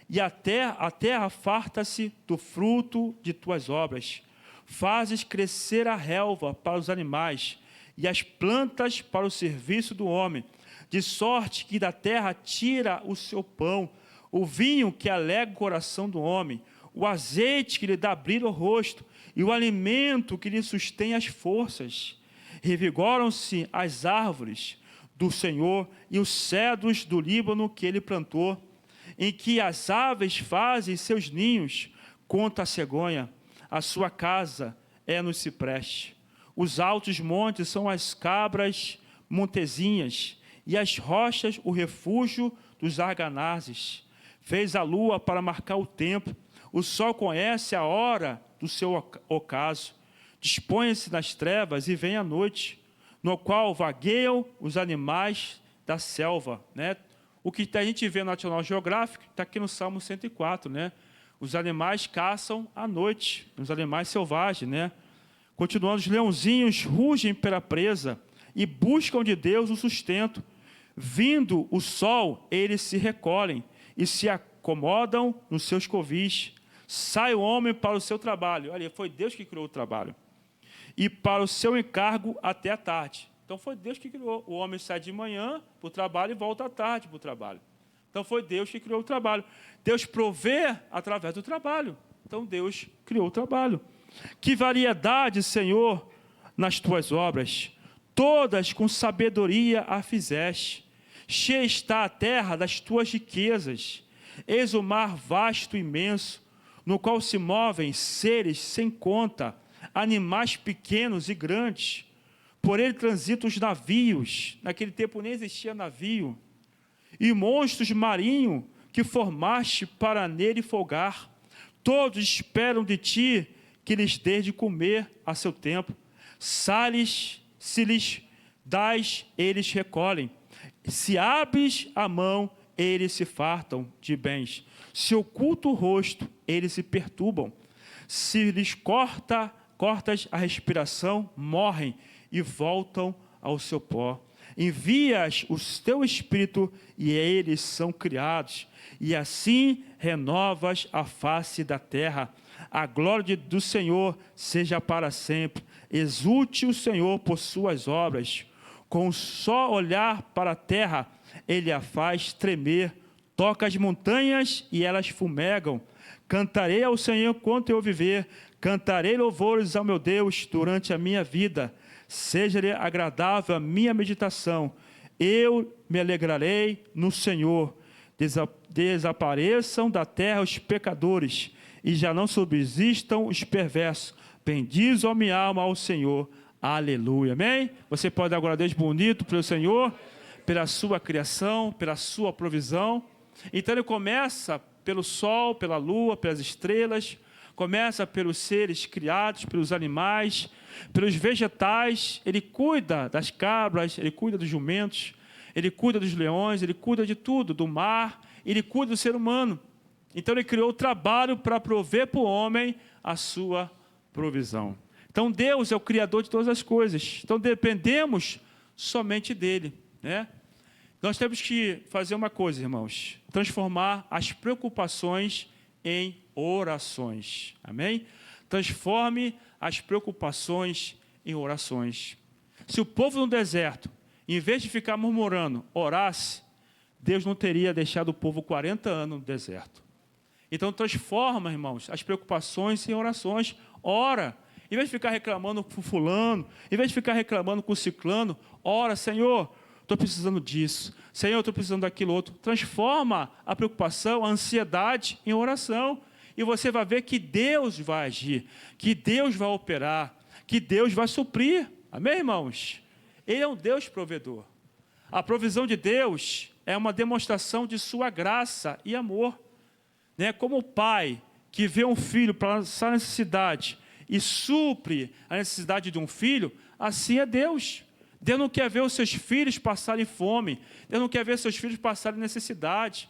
e a terra farta-se do fruto de tuas obras. Fazes crescer a relva para os animais e as plantas para o serviço do homem, de sorte que da terra tira o seu pão, o vinho que alegra o coração do homem, o azeite que lhe dá brilho ao rosto e o alimento que lhe sustém as forças. Revigoram-se as árvores do Senhor e os cedros do Líbano que ele plantou, em que as aves fazem seus ninhos, conta a cegonha. A sua casa é no cipreste. Os altos montes são as cabras montezinhas, e as rochas o refúgio dos arganazes. Fez a lua para marcar o tempo, o sol conhece a hora do seu ocaso. Dispõe-se nas trevas e vem a noite, no qual vagueiam os animais da selva, né? O que a gente vê no National Geographic está aqui no Salmo 104, né? Os animais caçam à noite, os animais selvagens, né? Continuando, os leãozinhos rugem pela presa e buscam de Deus o sustento. Vindo o sol, eles se recolhem e se acomodam nos seus covis. Sai o homem para o seu trabalho. Olha, foi Deus que criou o trabalho. E para o seu encargo até a tarde. Então, foi Deus que criou. O homem sai de manhã para o trabalho e volta à tarde para o trabalho. Então, foi Deus que criou o trabalho. Deus provê através do trabalho. Então, Deus criou o trabalho. Que variedade, Senhor, nas tuas obras. Todas com sabedoria a fizeste. Cheia está a terra das tuas riquezas. Eis o mar vasto e imenso, no qual se movem seres sem conta, animais pequenos e grandes. Por ele transitam os navios. Naquele tempo nem existia navio. E monstros marinhos que formaste para nele folgar. Todos esperam de ti que lhes dês de comer a seu tempo. Se lhes dás, eles recolhem. Se abres a mão, eles se fartam de bens. Se oculta o rosto, eles se perturbam. Se lhes cortas a respiração, morrem e voltam ao seu pó. Envias o teu espírito e eles são criados, e assim renovas a face da terra. A glória do Senhor seja para sempre. Exulte o Senhor por suas obras. Com um só olhar para a terra, ele a faz tremer. Toca as montanhas e elas fumegam. Cantarei ao Senhor enquanto eu viver. Cantarei louvores ao meu Deus durante a minha vida. Seja-lhe agradável a minha meditação. Eu me alegrarei no Senhor. Desapareçam da terra os pecadores, e já não subsistam os perversos. Bendize, ó minha alma, ao Senhor. Aleluia. Amém? Você pode dar glória a Deus bonito pelo Senhor, pela sua criação, pela sua provisão. Então ele começa pelo sol, pela lua, pelas estrelas, começa pelos seres criados, pelos animais, pelos vegetais. Ele cuida das cabras, ele cuida dos jumentos, Ele cuida dos leões, Ele cuida de tudo, do mar, Ele cuida do ser humano. Então, Ele criou o trabalho para prover para o homem a sua provisão. Então, Deus é o Criador de todas as coisas. Então, dependemos somente dEle, né? Nós temos que fazer uma coisa, irmãos, transformar as preocupações em orações. Amém? Transforme as preocupações em orações. Se o povo no deserto, em vez de ficar murmurando, orasse, Deus não teria deixado o povo 40 anos no deserto. Então, transforma, irmãos, as preocupações em orações. Ora. Em vez de ficar reclamando com fulano, em vez de ficar reclamando com ciclano, ora, Senhor, estou precisando disso. Senhor, estou precisando daquilo outro. Transforma a preocupação, a ansiedade em oração. E você vai ver que Deus vai agir, que Deus vai operar, que Deus vai suprir. Amém, irmãos? Ele é um Deus provedor. A provisão de Deus é uma demonstração de sua graça e amor. Né? Como o pai que vê um filho para lançar necessidade e supre a necessidade de um filho, assim é Deus. Deus não quer ver os seus filhos passarem fome, Deus não quer ver seus filhos passarem necessidade,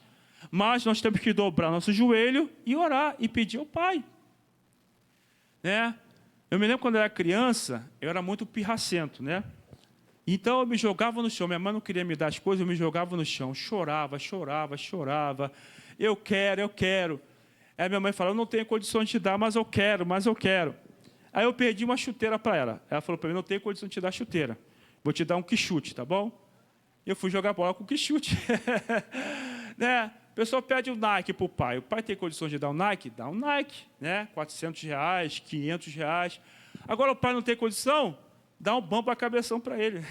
mas nós temos que dobrar nosso joelho e orar e pedir ao Pai. Né? Eu me lembro quando eu era criança, eu era muito pirracento, né? Então eu me jogava no chão, minha mãe não queria me dar as coisas, eu me jogava no chão, chorava, eu quero. Aí minha mãe falou, eu não tenho condições de te dar, mas eu quero. Aí eu perdi uma chuteira para ela. Ela falou para mim, não tenho condição de te dar chuteira. Vou te dar um quichute, tá bom? Eu fui jogar bola com quichute. Né? A pessoa pede um Nike para o pai. O pai tem condições de dar um Nike? Dá um Nike. Né? R$400, R$500. Agora o pai não tem condição? Dá um bambo a cabeção para ele.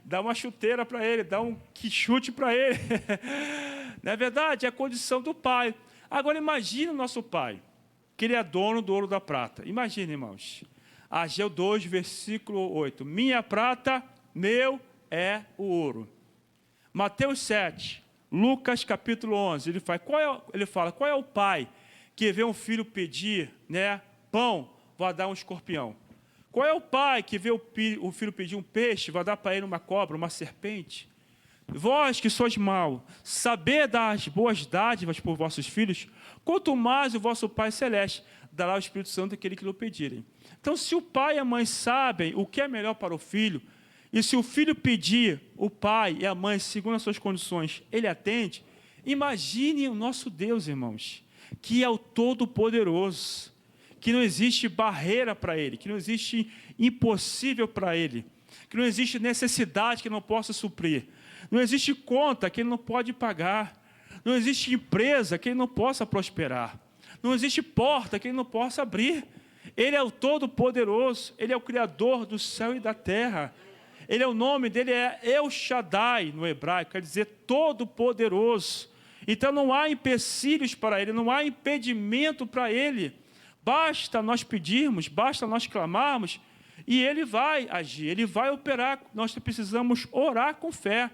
Dá uma chuteira para ele, dá um quichute para ele. Não é verdade? É a condição do pai. Agora imagine o nosso pai, que ele é dono do ouro da prata. Imagine, irmãos. Ageu 2, versículo 8. Minha prata, meu é o ouro. Mateus 7, Lucas capítulo 11. Ele fala, qual é o pai que vê um filho pedir, né, pão, vai dar um escorpião? Qual é o pai que vê o filho pedir um peixe, vai dar para ele uma cobra, uma serpente? Vós que sois mau, saber dar as boas dádivas por vossos filhos, quanto mais o vosso Pai Celeste dará o Espírito Santo àquele que lhe pedirem. Então, se o pai e a mãe sabem o que é melhor para o filho, e se o filho pedir, o pai e a mãe, segundo as suas condições, ele atende, imagine o nosso Deus, irmãos, que é o Todo-Poderoso, que não existe barreira para ele, que não existe impossível para ele, que não existe necessidade que não possa suprir. Não existe conta que ele não pode pagar. Não existe empresa que ele não possa prosperar. Não existe porta que ele não possa abrir. Ele é o Todo-Poderoso. Ele é o Criador do céu e da terra. O nome dele é El Shaddai, no hebraico, quer dizer Todo-Poderoso. Então não há empecilhos para ele, não há impedimento para ele. Basta nós pedirmos, basta nós clamarmos, e ele vai agir, ele vai operar. Nós precisamos orar com fé.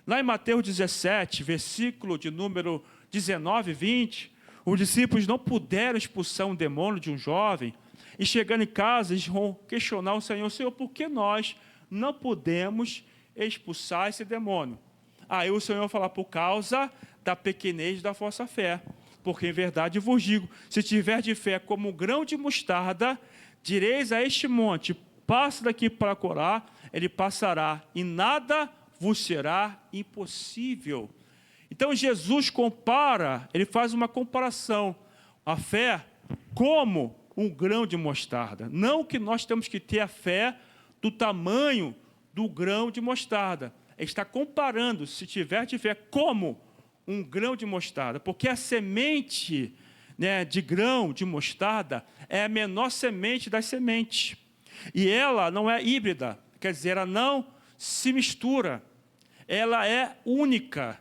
Lá em Mateus 17, versículo de número 19 e 20, os discípulos não puderam expulsar um demônio de um jovem, e chegando em casa, eles vão questionar o Senhor, Senhor, por que nós não podemos expulsar esse demônio? Aí o Senhor fala, por causa da pequenez da vossa fé, porque em verdade vos digo, se tiver de fé como um grão de mostarda, direis a este monte, passa daqui para colar, ele passará, e nada vos será impossível. Então Jesus compara, ele faz uma comparação, a fé como um grão de mostarda. Não que nós temos que ter a fé do tamanho do grão de mostarda. Ele está comparando, se tiver de fé, como um grão de mostarda, porque a semente, né, de grão de mostarda é a menor semente das sementes. E ela não é híbrida, quer dizer, ela não se mistura. Ela é única.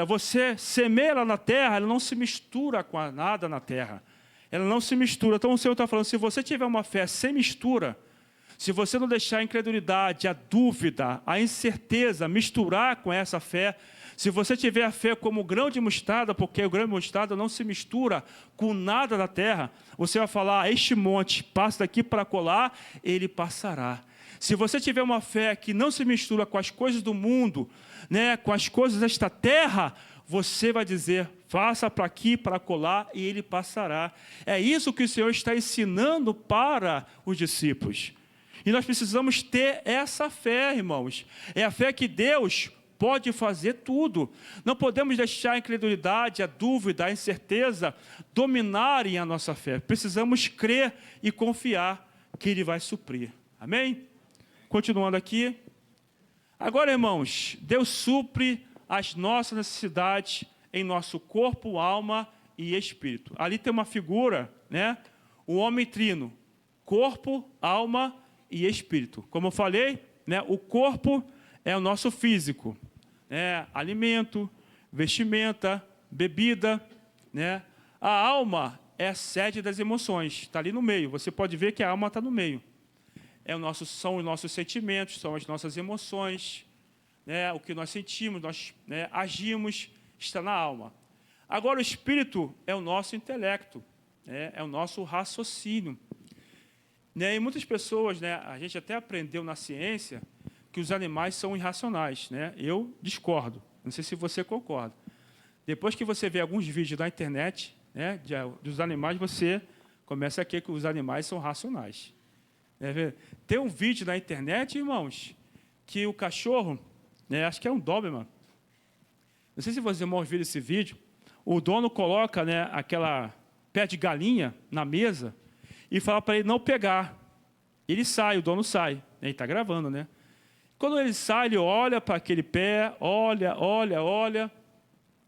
Você semeia ela na terra, ela não se mistura com nada na terra. Ela não se mistura. Então o Senhor está falando, se você tiver uma fé sem mistura, se você não deixar a incredulidade, a dúvida, a incerteza misturar com essa fé, se você tiver a fé como o grão de mostarda, porque o grão de mostarda não se mistura com nada da terra, você vai falar, este monte passa daqui para colar, ele passará. Se você tiver uma fé que não se mistura com as coisas do mundo, né, com as coisas desta terra, você vai dizer, faça para aqui, para colar, e ele passará. É isso que o Senhor está ensinando para os discípulos. E nós precisamos ter essa fé, irmãos. É a fé que Deus pode fazer tudo. Não podemos deixar a incredulidade, a dúvida, a incerteza dominarem a nossa fé. Precisamos crer e confiar que Ele vai suprir. Amém? Continuando aqui. Agora, irmãos, Deus supre as nossas necessidades em nosso corpo, alma e espírito. Ali tem uma figura, né? O homem trino, corpo, alma e espírito. Como eu falei, né? O corpo é o nosso físico, né? Alimento, vestimenta, bebida, né? A alma é a sede das emoções, está ali no meio. Você pode ver que a alma está no meio. São os nossos sentimentos, são as nossas emoções, né? O que nós sentimos, nós, né, agimos, está na alma. Agora, o espírito é o nosso intelecto, né? É o nosso raciocínio. Né? E muitas pessoas, né, a gente até aprendeu na ciência que os animais são irracionais. Né? Eu discordo, não sei se você concorda. Depois que você vê alguns vídeos na internet, né, dos animais, você começa a crer que os animais são racionais. Tem um vídeo na internet, irmãos, que o cachorro, né, acho que é um Doberman, não sei se vocês irmãos viram esse vídeo, o dono coloca, né, aquela pé de galinha na mesa e fala para ele não pegar. Ele sai, o dono sai. Ele está gravando, né? Quando ele sai, ele olha para aquele pé, olha.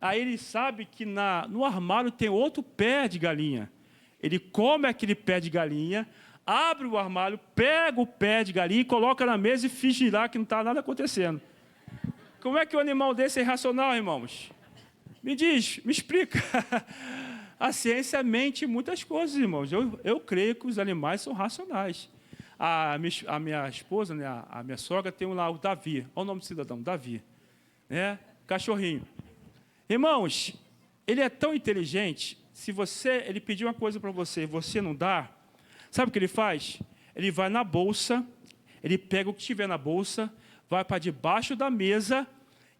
Aí ele sabe que no armário tem outro pé de galinha. Ele come aquele pé de galinha, abre o armário, pega o pé de galinha e coloca na mesa e finge lá que não está nada acontecendo. Como é que um animal desse é irracional, irmãos? Me diz, me explica. A ciência mente muitas coisas, irmãos. Eu creio que os animais são racionais. A minha esposa, né, a minha sogra, tem lá o Davi. Olha o nome do cidadão, Davi. Né? Cachorrinho. Irmãos, ele é tão inteligente, se ele pedir uma coisa para você e você não dá, sabe o que ele faz? Ele vai na bolsa, ele pega o que tiver na bolsa, vai para debaixo da mesa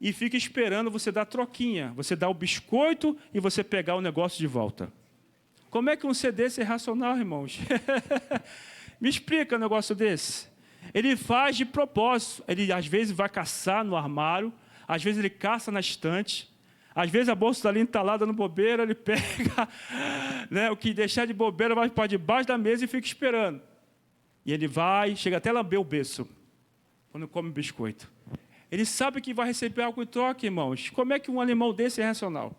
e fica esperando você dar troquinha. Você dá o biscoito e você pegar o negócio de volta. Como é que um ser desse é racional, irmãos? Me explica um negócio desse. Ele faz de propósito. Ele, às vezes, vai caçar no armário. Às vezes, ele caça na estante. Às vezes, a bolsa está ali entalada no bobeira. Ele pega, né, o que deixar de bobeira, vai para debaixo da mesa e fica esperando. E ele vai, chega até a lamber o berço, quando come biscoito. Ele sabe que vai receber algo em troca, irmãos. Como é que um animal desse é racional?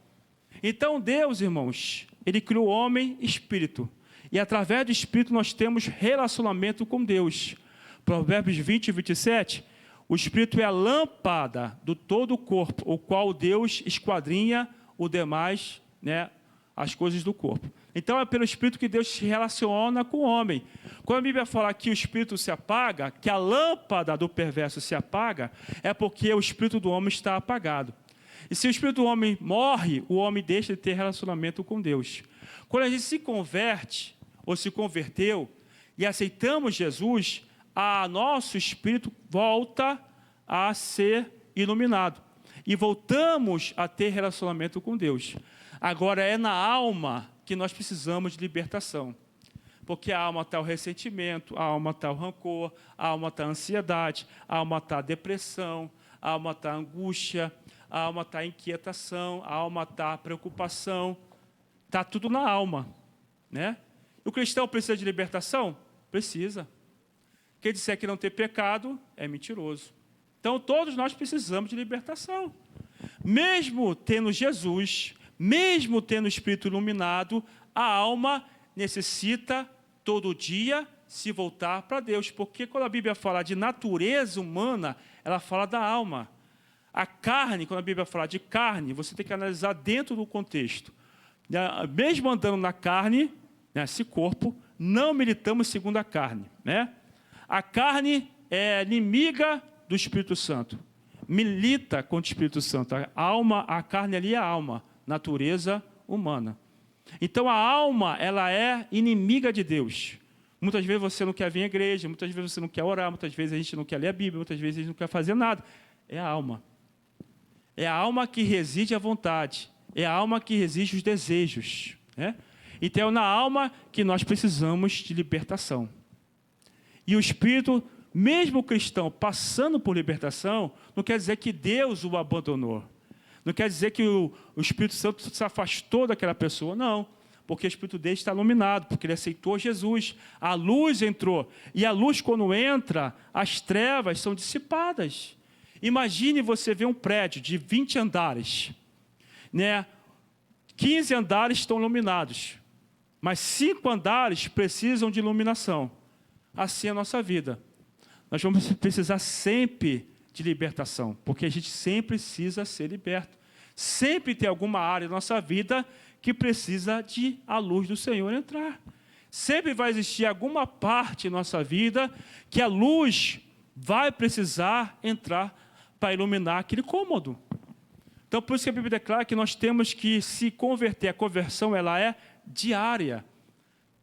Então, Deus, irmãos, Ele criou o homem espírito. E, através do espírito, nós temos relacionamento com Deus. Provérbios 20 e 27, o espírito é a lâmpada do todo o corpo, o qual Deus esquadrinha o demais, né, as coisas do corpo. Então, é pelo Espírito que Deus se relaciona com o homem. Quando a Bíblia fala que o Espírito se apaga, que a lâmpada do perverso se apaga, é porque o Espírito do homem está apagado. E se o Espírito do homem morre, o homem deixa de ter relacionamento com Deus. Quando a gente se converte, ou se converteu, e aceitamos Jesus, nosso Espírito volta a ser iluminado. E voltamos a ter relacionamento com Deus. Agora é na alma que nós precisamos de libertação. Porque a alma está o ressentimento, a alma está o rancor, a alma está a ansiedade, a alma está a depressão, a alma está a angústia, a alma está a inquietação, a alma está a preocupação. Está tudo na alma. Né? O cristão precisa de libertação? Precisa. Quem disser que não tem pecado é mentiroso. Então, todos nós precisamos de libertação. Mesmo tendo Jesus, mesmo tendo o Espírito iluminado, a alma necessita todo dia se voltar para Deus. Porque quando a Bíblia fala de natureza humana, ela fala da alma. A carne, quando a Bíblia fala de carne, você tem que analisar dentro do contexto. Mesmo andando na carne, nesse corpo, não militamos segundo a carne. Né? A carne é inimiga do Espírito Santo. Milita contra o Espírito Santo. A carne ali é a alma, natureza humana. Então a alma, ela é inimiga de Deus. Muitas vezes você não quer vir à igreja, muitas vezes você não quer orar, muitas vezes a gente não quer ler a Bíblia, muitas vezes a gente não quer fazer nada. É a alma. É a alma que reside a vontade. É a alma que reside os desejos. Né? Então, é na alma que nós precisamos de libertação. E o Espírito, mesmo o cristão passando por libertação, não quer dizer que Deus o abandonou. Não quer dizer que o Espírito Santo se afastou daquela pessoa, não. Porque o Espírito dele está iluminado, porque ele aceitou Jesus. A luz entrou. E a luz, quando entra, as trevas são dissipadas. Imagine você ver um prédio de 20 andares. Né? 15 andares estão iluminados. Mas 5 andares precisam de iluminação. Assim é a nossa vida. Nós vamos precisar sempre de libertação, porque a gente sempre precisa ser liberto. Sempre tem alguma área da nossa vida que precisa de a luz do Senhor entrar. Sempre vai existir alguma parte em nossa vida que a luz vai precisar entrar para iluminar aquele cômodo. Então, por isso que a Bíblia declara que nós temos que se converter. A conversão, ela é diária.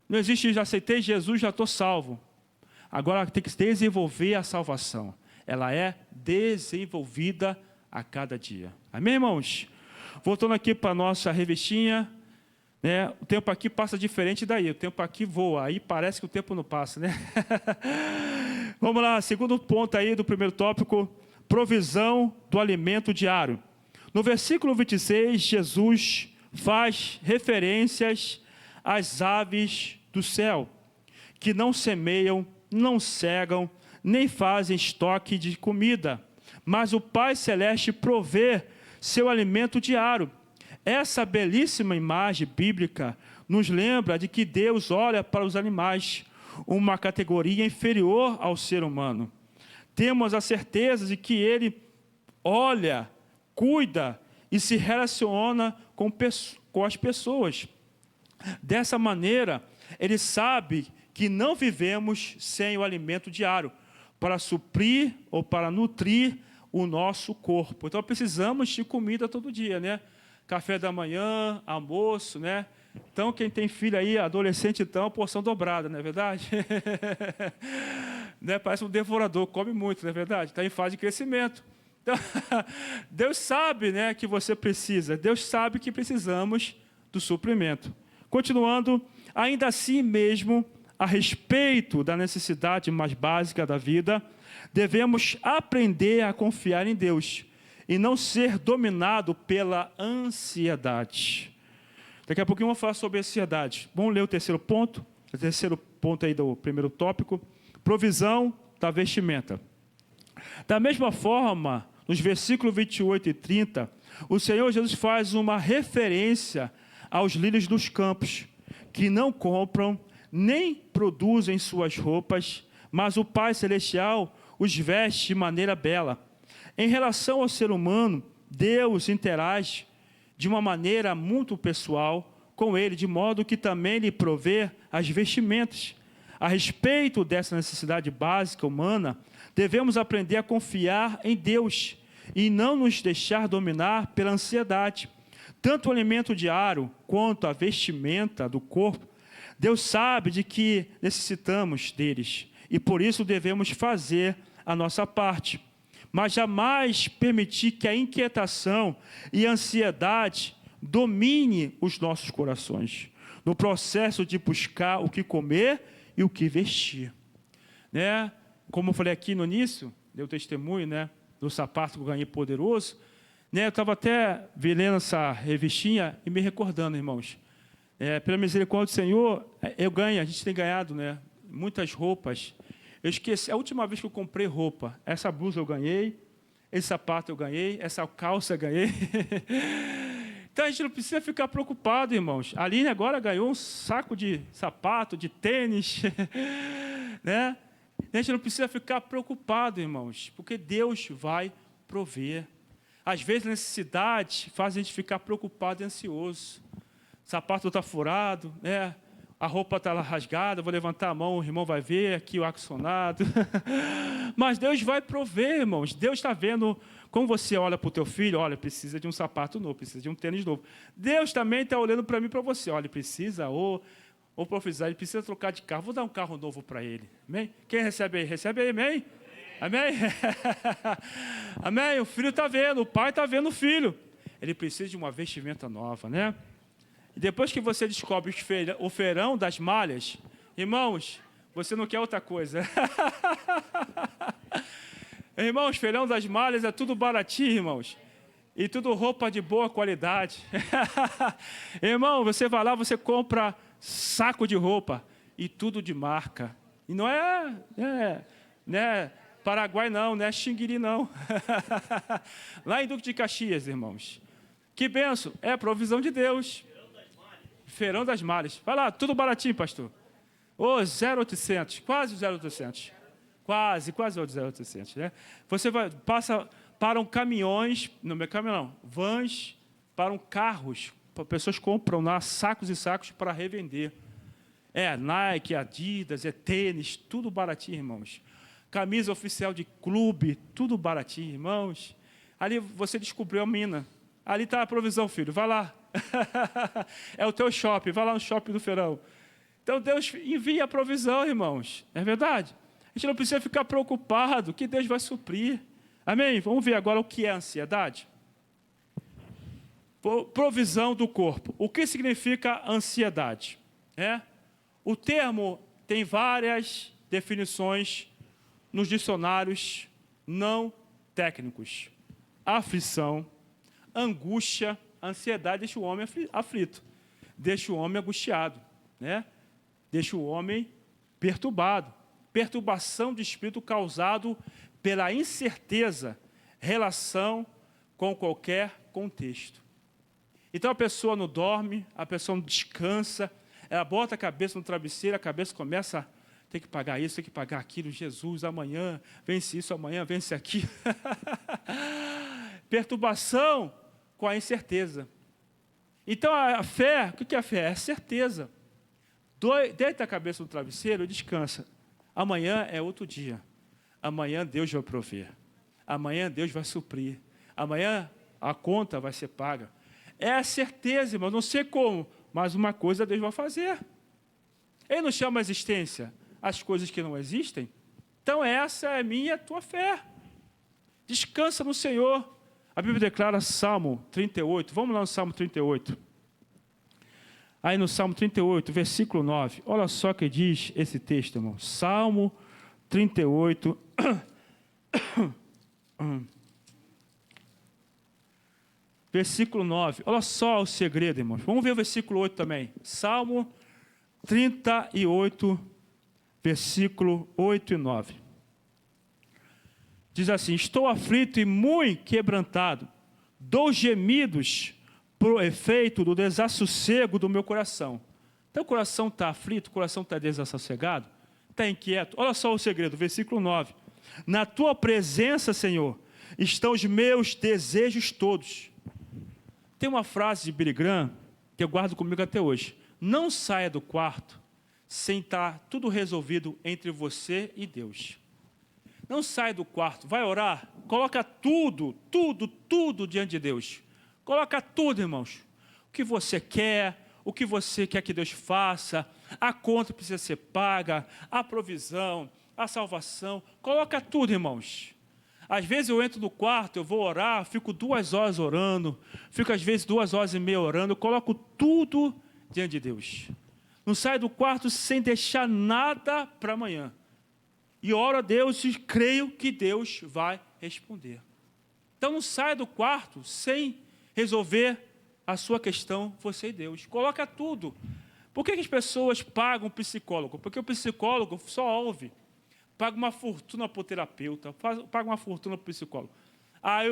Não existe, já aceitei Jesus, já estou salvo. Agora tem que desenvolver a salvação. Ela é desenvolvida a cada dia. Amém, irmãos? Voltando aqui para a nossa revistinha, né? O tempo aqui passa diferente daí. O tempo aqui voa. Aí parece que o tempo não passa, né? Vamos lá, segundo ponto aí do primeiro tópico, provisão do alimento diário. No versículo 26, Jesus faz referências às aves do céu, que não semeiam, não cegam, nem fazem estoque de comida, mas o Pai Celeste provê seu alimento diário. Essa belíssima imagem bíblica nos lembra de que Deus olha para os animais, uma categoria inferior ao ser humano. Temos a certeza de que Ele olha, cuida e se relaciona com as pessoas. Dessa maneira, Ele sabe que não vivemos sem o alimento diário, para suprir ou para nutrir o nosso corpo. Então, precisamos de comida todo dia, né? Café da manhã, almoço, né? Então, quem tem filho aí, adolescente, então, porção dobrada, não é verdade? Né? Parece um devorador, come muito, não é verdade? Está em fase de crescimento. Então, Deus sabe, né, que você precisa. Deus sabe que precisamos do suprimento. Continuando, ainda assim mesmo, a respeito da necessidade mais básica da vida, devemos aprender a confiar em Deus e não ser dominado pela ansiedade. Daqui a pouquinho vamos falar sobre ansiedade. Vamos ler o terceiro ponto aí do primeiro tópico, provisão da vestimenta. Da mesma forma, nos versículos 28 e 30, o Senhor Jesus faz uma referência aos lírios dos campos, que não compram nem produzem suas roupas, mas o Pai Celestial os veste de maneira bela. Em relação ao ser humano, Deus interage de uma maneira muito pessoal com ele, de modo que também lhe provê as vestimentas. A respeito dessa necessidade básica humana, devemos aprender a confiar em Deus e não nos deixar dominar pela ansiedade. Tanto o alimento diário quanto a vestimenta do corpo, Deus sabe de que necessitamos deles e por isso devemos fazer a nossa parte. Mas jamais permitir que a inquietação e a ansiedade domine os nossos corações no processo de buscar o que comer e o que vestir. Né? Como eu falei aqui no início, deu testemunho, né, do sapato que eu ganhei poderoso, né, eu estava até lendo essa revistinha e me recordando, irmãos. Pela misericórdia do Senhor, a gente tem ganhado, né, muitas roupas. Eu esqueci, a última vez que eu comprei roupa, essa blusa eu ganhei, esse sapato eu ganhei, essa calça eu ganhei. Então a gente não precisa ficar preocupado, irmãos. A Aline agora ganhou um saco de sapato, de tênis, né? A gente não precisa ficar preocupado, irmãos, porque Deus vai prover. Às vezes a necessidade faz a gente ficar preocupado e ansioso. O sapato está furado, né? A roupa está rasgada, vou levantar a mão, o irmão vai ver aqui o ar-condicionado. Mas Deus vai prover, irmãos. Deus está vendo, como você olha para o teu filho, olha, precisa de um sapato novo, precisa de um tênis novo. Deus também está olhando para mim e para você, olha, precisa, Vou profetizar, ele precisa trocar de carro. Vou dar um carro novo para ele. Amém? Quem recebe aí? Recebe aí, amém? Amém? Amém? O filho está vendo, o pai está vendo o filho. Ele precisa de uma vestimenta nova, né? E depois que você descobre o feirão das malhas, irmãos, você não quer outra coisa. Irmãos, feirão das malhas é tudo baratinho, irmãos. E tudo roupa de boa qualidade. Irmão, você vai lá, você compra saco de roupa e tudo de marca. E não né, Paraguai não, não é Xinguiri não. Lá em Duque de Caxias, irmãos. Que benção, é a provisão de Deus. Feirão das malhas. Vai lá, tudo baratinho, pastor. Ô, 0,800, quase 0,800. Quase o 0,800, né? Você param caminhões, não é caminhão não, vans, param carros, pessoas compram lá sacos e sacos para revender. É Nike, Adidas, é tênis, tudo baratinho, irmãos. Camisa oficial de clube, tudo baratinho, irmãos. Ali você descobriu a mina. Ali está a provisão, filho, vai lá. É o teu shopping, vai lá no shopping do feirão. Então Deus envia a provisão, irmãos. É verdade? A gente não precisa ficar preocupado, que Deus vai suprir. Amém? Vamos ver agora o que é ansiedade. Provisão do corpo. O que significa ansiedade? O termo tem várias definições nos dicionários não técnicos. Aflição, angústia, ansiedade deixa o homem aflito, deixa o homem angustiado, né? Deixa o homem perturbado. Perturbação de espírito causado pela incerteza, relação com qualquer contexto. Então a pessoa não dorme, a pessoa não descansa, ela bota a cabeça no travesseiro, a cabeça começa a ter que pagar isso, tem que pagar aquilo, Jesus, amanhã, vence isso, amanhã, vence aquilo. Perturbação com a incerteza. Então a fé, o que é a fé? É a certeza. Deita a cabeça no travesseiro e descansa. Amanhã é outro dia. Amanhã Deus vai prover. Amanhã Deus vai suprir. Amanhã a conta vai ser paga. É a certeza, irmão. Não sei como, mas uma coisa Deus vai fazer. Ele não chama a existência as coisas que não existem. Então essa é a minha e a tua fé. Descansa no Senhor. A Bíblia declara Salmo 38. Vamos lá no Salmo 38. Aí no Salmo 38, versículo 9. Olha só o que diz esse texto, irmão. Salmo 38. Versículo 9. Olha só o segredo, irmãos. Vamos ver o versículo 8 também. Salmo 38, versículo 8 e 9. Diz assim: estou aflito e muito quebrantado. Dou gemidos por efeito do desassossego do meu coração. Então o coração está aflito, o coração está desassossegado, está inquieto. Olha só o segredo, versículo 9. Na tua presença, Senhor, estão os meus desejos todos. Tem uma frase de Billy Graham que eu guardo comigo até hoje. Não saia do quarto sem estar tudo resolvido entre você e Deus. Não saia do quarto, vai orar, coloca tudo diante de Deus. Coloca tudo, irmãos. O que você quer, o que você quer que Deus faça, a conta precisa ser paga, a provisão, a salvação. Coloca tudo, irmãos. Às vezes eu entro no quarto, eu vou orar, fico 2 horas orando, fico às vezes 2 horas e meia orando, eu coloco tudo diante de Deus. Não saio do quarto sem deixar nada para amanhã. E oro a Deus e creio que Deus vai responder. Então não saia do quarto sem resolver a sua questão, você e Deus. Coloca tudo. Por que as pessoas pagam um psicólogo? Porque o psicólogo só ouve. Paga uma fortuna para o terapeuta, paga uma fortuna para o psicólogo. Aí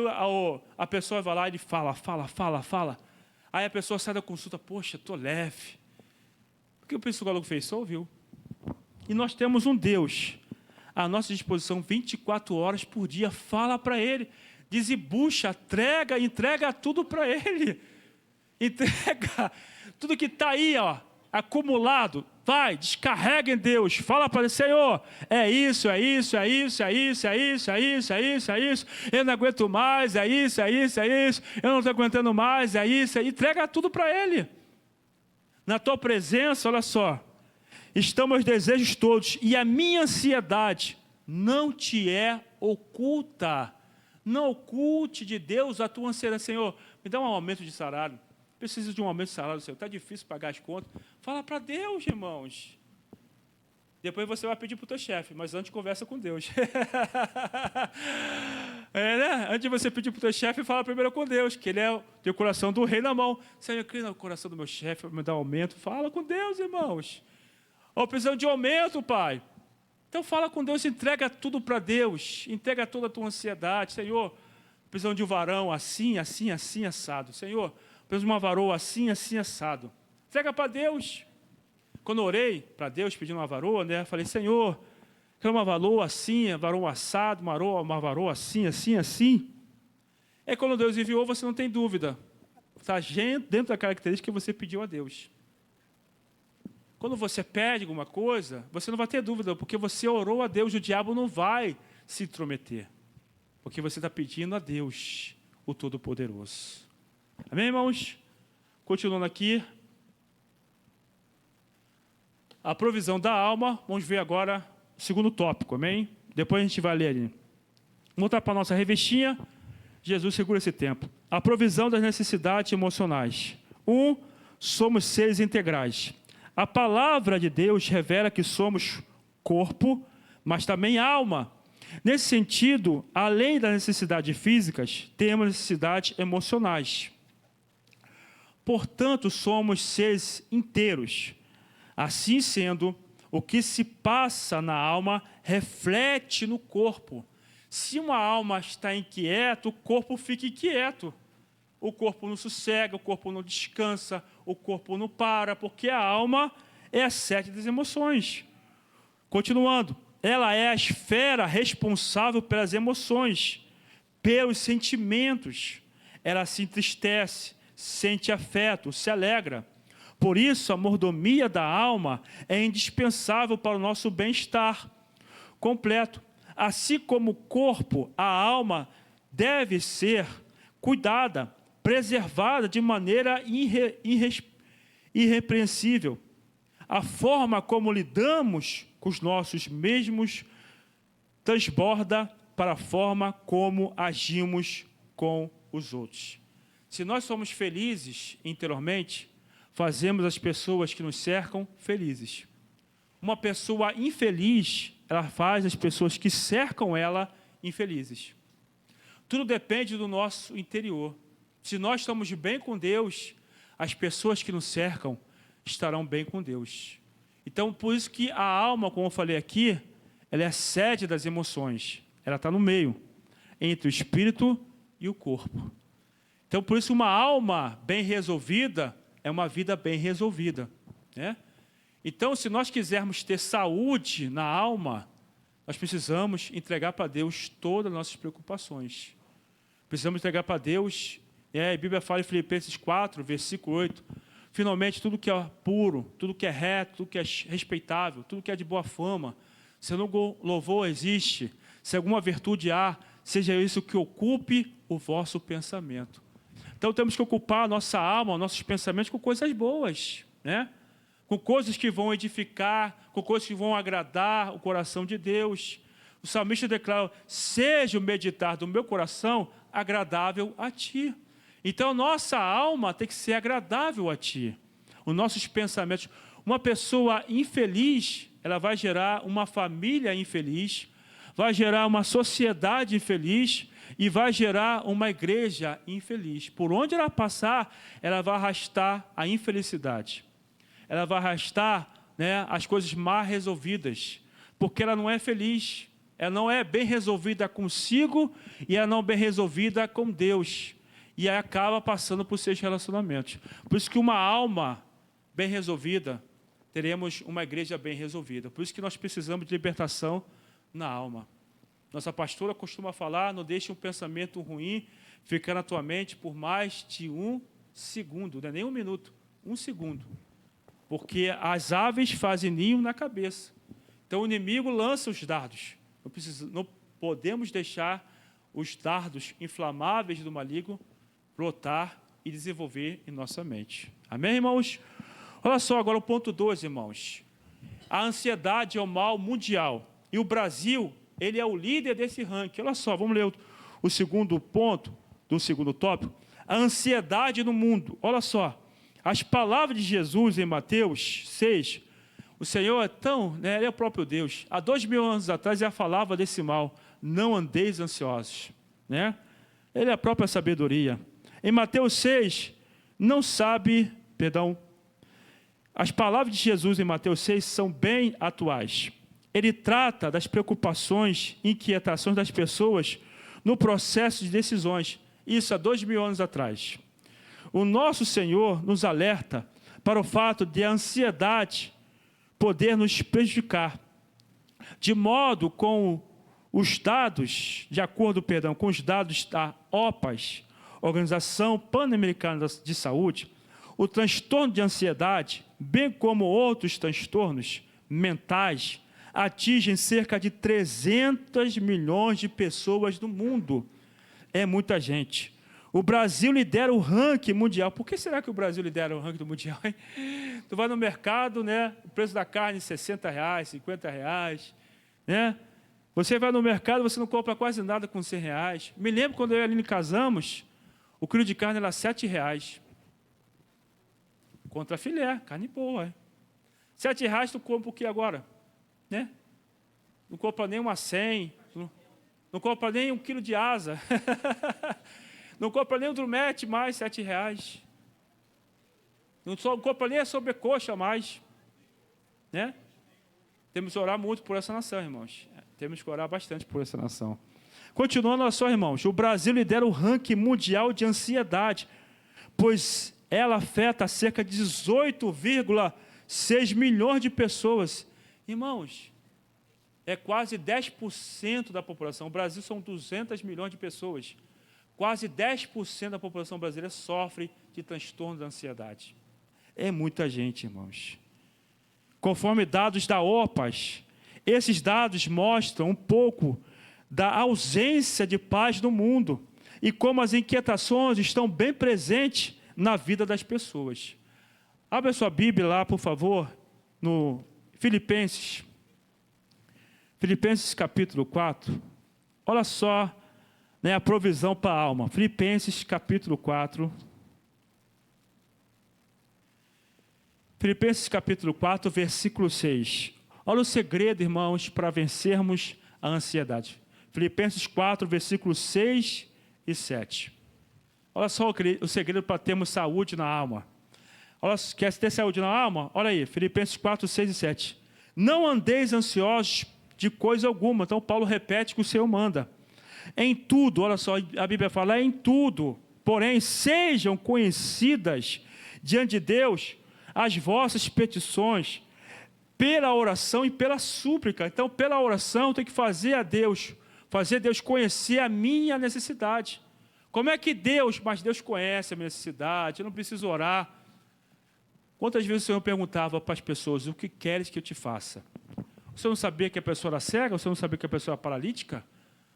a pessoa vai lá e ele fala. Aí a pessoa sai da consulta, poxa, estou leve. O que o psicólogo fez? Só ouviu. E nós temos um Deus à nossa disposição 24 horas por dia. Fala para Ele. Desembucha, entrega tudo para Ele. Entrega tudo que está aí, ó, acumulado. Vai, descarrega em Deus. Fala para Ele, Senhor, é isso. Eu não aguento mais, é isso. Eu não estou aguentando mais, é isso. Entrega tudo para Ele. Na tua presença, olha só, estão meus desejos todos, e a minha ansiedade não te é oculta. Não oculte de Deus a tua ansiedade. Senhor, me dá um aumento de salário. Preciso de um aumento de salário, Senhor. Está difícil pagar as contas. Fala para Deus, irmãos. Depois você vai pedir para o teu chefe, mas antes conversa com Deus. Né? Antes de você pedir para o teu chefe, fala primeiro com Deus, que Ele tem o coração do rei na mão. Senhor, eu creio no coração do meu chefe, me dá um aumento. Fala com Deus, irmãos. Ou precisando de aumento, pai. Então fala com Deus, entrega tudo para Deus. Entrega toda a tua ansiedade. Senhor, precisando de um varão assim, assim, assim, assado. Senhor, precisando de uma varoa assim, assim, assado. Entrega para Deus. Quando eu orei para Deus pedindo uma varoa, né, falei, Senhor, quero uma varoa assim, varoa assado, uma varoa assim, assim, assim. É quando Deus enviou, você não tem dúvida. Está dentro da característica que você pediu a Deus. Quando você pede alguma coisa, você não vai ter dúvida, porque você orou a Deus, o diabo não vai se intrometer. Porque você está pedindo a Deus, o Todo-Poderoso. Amém, irmãos? Continuando aqui. A provisão da alma, vamos ver agora o segundo tópico, amém? Depois a gente vai ler ali. Vamos voltar para a nossa revistinha. Jesus segura esse tempo. A provisão das necessidades emocionais. Somos seres integrais. A palavra de Deus revela que somos corpo, mas também alma. Nesse sentido, além das necessidades físicas, temos necessidades emocionais. Portanto, somos seres inteiros. Assim sendo, o que se passa na alma reflete no corpo. Se uma alma está inquieta, o corpo fica inquieto. O corpo não sossega, o corpo não descansa, o corpo não para, porque a alma é a sede das emoções. Continuando, ela é a esfera responsável pelas emoções, pelos sentimentos. Ela se entristece, sente afeto, se alegra. Por isso, a mordomia da alma é indispensável para o nosso bem-estar completo. Assim como o corpo, a alma deve ser cuidada, preservada de maneira irrepreensível. A forma como lidamos com os nossos mesmos transborda para a forma como agimos com os outros. Se nós somos felizes interiormente, fazemos as pessoas que nos cercam felizes. Uma pessoa infeliz, ela faz as pessoas que cercam ela infelizes. Tudo depende do nosso interior. Se nós estamos bem com Deus, as pessoas que nos cercam estarão bem com Deus. Então, por isso que a alma, como eu falei aqui, ela é a sede das emoções. Ela está no meio, entre o espírito e o corpo. Então, por isso, uma alma bem resolvida é uma vida bem resolvida, né? Então, se nós quisermos ter saúde na alma, nós precisamos entregar para Deus todas as nossas preocupações. Precisamos entregar para Deus, a Bíblia fala em Filipenses 4, versículo 8, finalmente tudo que é puro, tudo que é reto, tudo que é respeitável, tudo que é de boa fama, se algum louvor existe, se alguma virtude há, seja isso que ocupe o vosso pensamento. Então temos que ocupar a nossa alma, nossos pensamentos com coisas boas, né? Com coisas que vão edificar, com coisas que vão agradar o coração de Deus. O salmista declara, seja o meditar do meu coração agradável a ti. Então nossa alma tem que ser agradável a ti. Os nossos pensamentos. Uma pessoa infeliz, ela vai gerar uma família infeliz, vai gerar uma sociedade infeliz, e vai gerar uma igreja infeliz. Por onde ela passar, ela vai arrastar a infelicidade. Ela vai arrastar, né, as coisas mal resolvidas. Porque ela não é feliz. Ela não é bem resolvida consigo e ela não é bem resolvida com Deus. E aí acaba passando por seus relacionamentos. Por isso que uma alma bem resolvida, teremos uma igreja bem resolvida. Por isso que nós precisamos de libertação na alma. Nossa pastora costuma falar, não deixe um pensamento ruim ficar na tua mente por mais de 1 segundo, não é nem 1 minuto, 1 segundo. Porque as aves fazem ninho na cabeça. Então o inimigo lança os dardos. Não podemos deixar os dardos inflamáveis do maligno brotar e desenvolver em nossa mente. Amém, irmãos? Olha só agora o ponto 2, irmãos. A ansiedade é o mal mundial. E o Brasil, ele é o líder desse ranking. Olha só, vamos ler o segundo ponto do segundo tópico. A ansiedade no mundo. Olha só, as palavras de Jesus em Mateus 6, o Senhor é tão, né, Ele é o próprio Deus. Há 2000 anos atrás, já falava desse mal. Não andeis ansiosos. Né? Ele é a própria sabedoria. Em Mateus 6, as palavras de Jesus em Mateus 6 são bem atuais. Ele trata das preocupações e inquietações das pessoas no processo de decisões. Isso há 2000 anos atrás. O nosso Senhor nos alerta para o fato de a ansiedade poder nos prejudicar, de modo com os dados, de acordo, com os dados da OPAS, Organização Pan-Americana de Saúde, o transtorno de ansiedade, bem como outros transtornos mentais, atingem cerca de 300 milhões de pessoas no mundo. É muita gente. O Brasil lidera o ranking mundial. Por que será que o Brasil lidera o ranking mundial? Hein? Tu vai no mercado, né? O preço da carne R$ 60, R$ 50, né? Você vai no mercado, você não compra quase nada com R$100. Me lembro quando eu e a Aline casamos, o quilo de carne era R$ 7. Contra filé, carne boa. Hein? R$7 tu compra o que agora? Né? Não compra nem uma 100, não compra nem 1 quilo de asa. Não compra nem um drumete mais, R$7. Não compra nem a sobrecoxa mais. Né? Temos que orar muito por essa nação, irmãos. Temos que orar bastante por essa nação. Continuando, olha só, irmãos. O Brasil lidera o ranking mundial de ansiedade, pois ela afeta cerca de 18,6 milhões de pessoas. Irmãos, é quase 10% da população. O Brasil são 200 milhões de pessoas. Quase 10% da população brasileira sofre de transtorno da ansiedade. É muita gente, irmãos. Conforme dados da OPAS, esses dados mostram um pouco da ausência de paz no mundo e como as inquietações estão bem presentes na vida das pessoas. Abra a sua Bíblia lá, por favor, no Filipenses capítulo 4. Olha só, né, a provisão para a alma. Filipenses capítulo 4. Filipenses capítulo 4, versículo 6. Olha o segredo, irmãos, para vencermos a ansiedade. Filipenses 4, versículos 6 e 7. Olha só o segredo para termos saúde na alma. Olha, quer ter saúde na alma? Olha aí, Filipenses 4, 6 e 7. Não andeis ansiosos de coisa alguma. Então, Paulo repete que o Senhor manda. Em tudo, olha só, a Bíblia fala, em tudo, porém, sejam conhecidas diante de Deus as vossas petições, pela oração e pela súplica. Então, pela oração, tem que fazer Deus conhecer a minha necessidade. Como é que mas Deus conhece a minha necessidade, eu não preciso orar. Quantas vezes o Senhor perguntava para as pessoas, o que queres que eu te faça? O Senhor não sabia que a pessoa era cega? O Senhor não sabia que a pessoa era paralítica?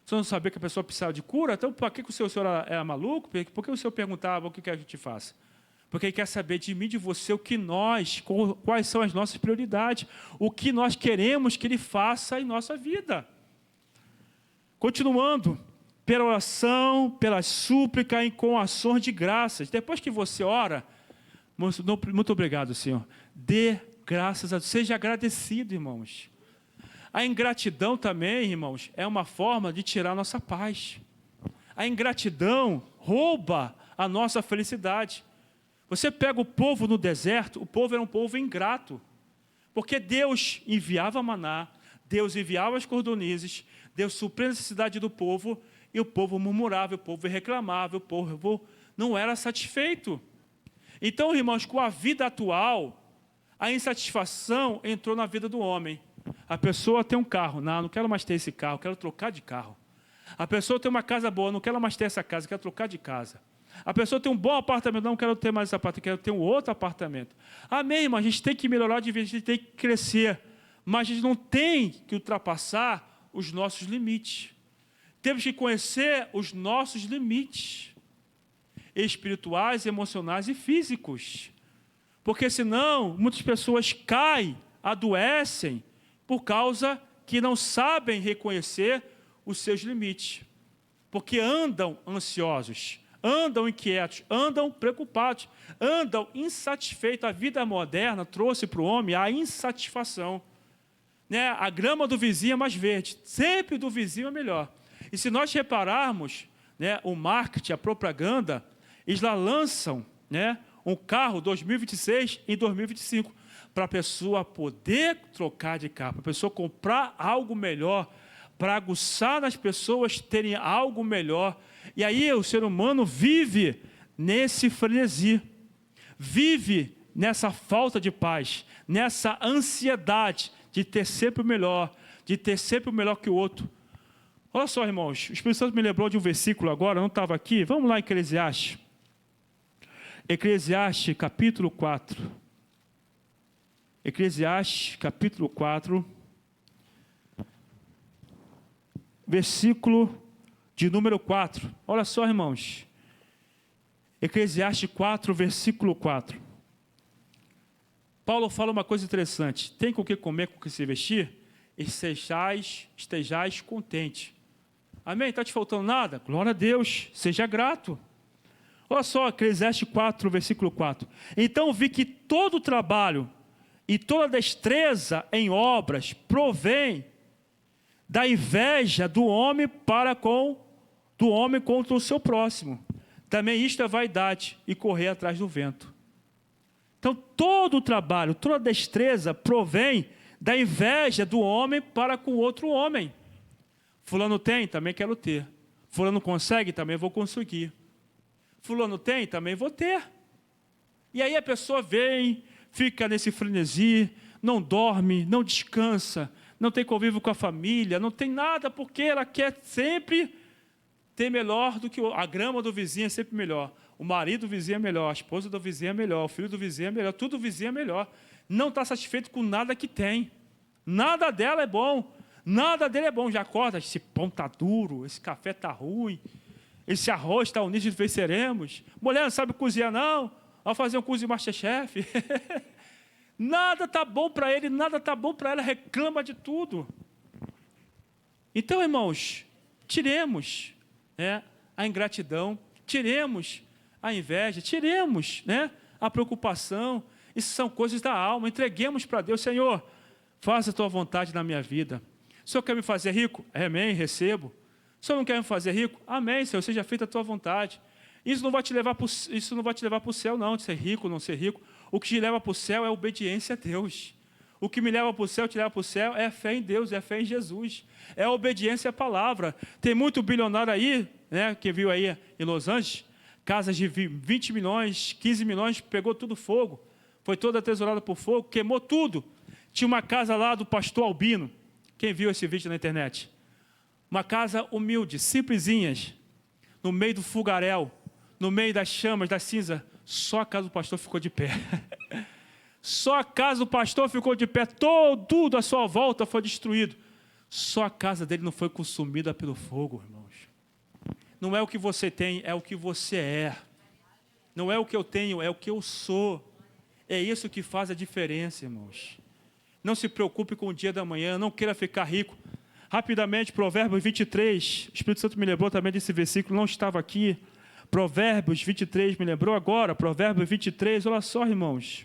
O Senhor não sabia que a pessoa precisava de cura? Então, para que o Senhor era maluco? Por que o Senhor perguntava o que quer que eu te faça? Porque Ele quer saber de mim, de você, quais são as nossas prioridades, o que nós queremos que Ele faça em nossa vida. Continuando, pela oração, pela súplica e com ações de graças. Depois que você ora, muito obrigado, Senhor. Dê graças a Deus, seja agradecido, irmãos. A ingratidão também, irmãos, é uma forma de tirar a nossa paz. A ingratidão rouba a nossa felicidade. Você pega o povo no deserto, o povo era um povo ingrato. Porque Deus enviava maná, Deus enviava as cordonizes, Deus supria a necessidade do povo, e o povo murmurava, o povo reclamava, o povo não era satisfeito. Então, irmãos, com a vida atual, a insatisfação entrou na vida do homem. A pessoa tem um carro, não quero mais ter esse carro, quero trocar de carro. A pessoa tem uma casa boa, não quero mais ter essa casa, quero trocar de casa. A pessoa tem um bom apartamento, não quero ter mais esse apartamento, quero ter um outro apartamento. Amém, irmão? A gente tem que melhorar de vez, a gente tem que crescer. Mas a gente não tem que ultrapassar os nossos limites. Temos que conhecer os nossos limites espirituais, emocionais e físicos. Porque senão, muitas pessoas caem adoecem por causa que não sabem reconhecer os seus limites. Porque andam ansiosos, andam inquietos, andam preocupados, andam insatisfeitos. A vida moderna trouxe para o homem a insatisfação. Né? A grama do vizinho é mais verde, sempre do vizinho é melhor. E se nós repararmos, né, o marketing, a propaganda, eles lá lançam, né, um carro 2026 em 2025, para a pessoa poder trocar de carro, para a pessoa comprar algo melhor, para aguçar nas pessoas terem algo melhor. E aí o ser humano vive nesse frenesi, vive nessa falta de paz, nessa ansiedade de ter sempre o melhor, de ter sempre o melhor que o outro. Olha só, irmãos, o Espírito Santo me lembrou de um versículo agora, não estava aqui. Vamos lá, Eclesiastes. Eclesiastes, capítulo 4. Eclesiastes, capítulo 4, versículo de número 4. Olha só, irmãos. Eclesiastes 4, versículo 4. Paulo fala uma coisa interessante. Tem com o que comer, com o que se vestir? Estejais contente. Amém? Está te faltando nada? Glória a Deus. Seja grato. Olha só, Eclesiastes 4, versículo 4. Então vi que todo o trabalho e toda destreza em obras provém da inveja do homem contra o seu próximo. Também isto é vaidade e correr atrás do vento. Então, todo o trabalho, toda destreza provém da inveja do homem para com outro homem. Fulano tem, também quero ter. Fulano consegue, também vou conseguir. Fulano tem, também vou ter. E aí a pessoa vem, fica nesse frenesi, não dorme, não descansa, não tem convívio com a família, não tem nada, porque ela quer sempre ter melhor do que a grama do vizinho é sempre melhor. O marido do vizinho é melhor, a esposa do vizinho é melhor, o filho do vizinho é melhor, tudo do vizinho é melhor. Não está satisfeito com nada que tem. Nada dela é bom, nada dele é bom. Já acorda, esse pão está duro, esse café está ruim, esse arroz está unido, venceremos. Mulher não sabe cozinhar não, vai fazer um curso de Masterchef. Nada está bom para ele, nada está bom para ela, reclama de tudo. Então, irmãos, tiremos, né, a ingratidão, tiremos a inveja, tiremos, né, a preocupação. Isso são coisas da alma. Entreguemos para Deus. Senhor, faça a tua vontade na minha vida. O Senhor quer me fazer rico? Amém, recebo. O Senhor não quer me fazer rico? Amém, Senhor, seja feita a tua vontade. Isso não vai te levar para o céu, não, de ser rico ou não ser rico. O que te leva para o céu é a obediência a Deus. O que me leva para o céu, te leva para o céu, é a fé em Deus, é a fé em Jesus. É a obediência à palavra. Tem muito bilionário aí, né, que viu aí em Los Angeles, casas de 20 milhões, 15 milhões, pegou tudo fogo. Foi toda atesourada por fogo, queimou tudo. Tinha uma casa lá do pastor Albino. Quem viu esse vídeo na internet? Uma casa humilde, simplesinhas, no meio do fogaréu, no meio das chamas, da cinza. Só a casa do pastor ficou de pé. Só a casa do pastor ficou de pé. Tudo à sua volta foi destruído. Só a casa dele não foi consumida pelo fogo, irmãos. Não é o que você tem, é o que você é. Não é o que eu tenho, é o que eu sou. É isso que faz a diferença, irmãos. Não se preocupe com o dia da manhã, não queira ficar rico. Rapidamente, Provérbios 23. O Espírito Santo me lembrou também desse versículo, não estava aqui. Provérbios 23, me lembrou agora. Provérbios 23, olha só, irmãos.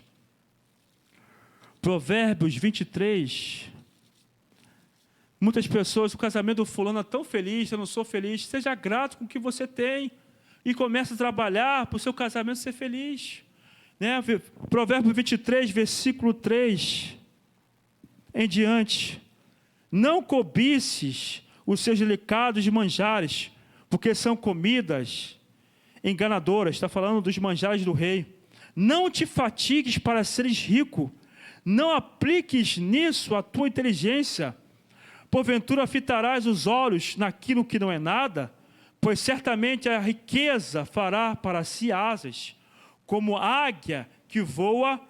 Provérbios 23. Muitas pessoas, o casamento do fulano é tão feliz, eu não sou feliz. Seja grato com o que você tem e comece a trabalhar para o seu casamento ser feliz. Né? Provérbios 23, versículo 3 em diante. Não cobices os seus delicados manjares, porque são comidas enganadoras. Está falando dos manjares do rei. Não te fatigues para seres rico. Não apliques nisso a tua inteligência. Porventura fitarás os olhos naquilo que não é nada, pois certamente a riqueza fará para si asas, como águia que voa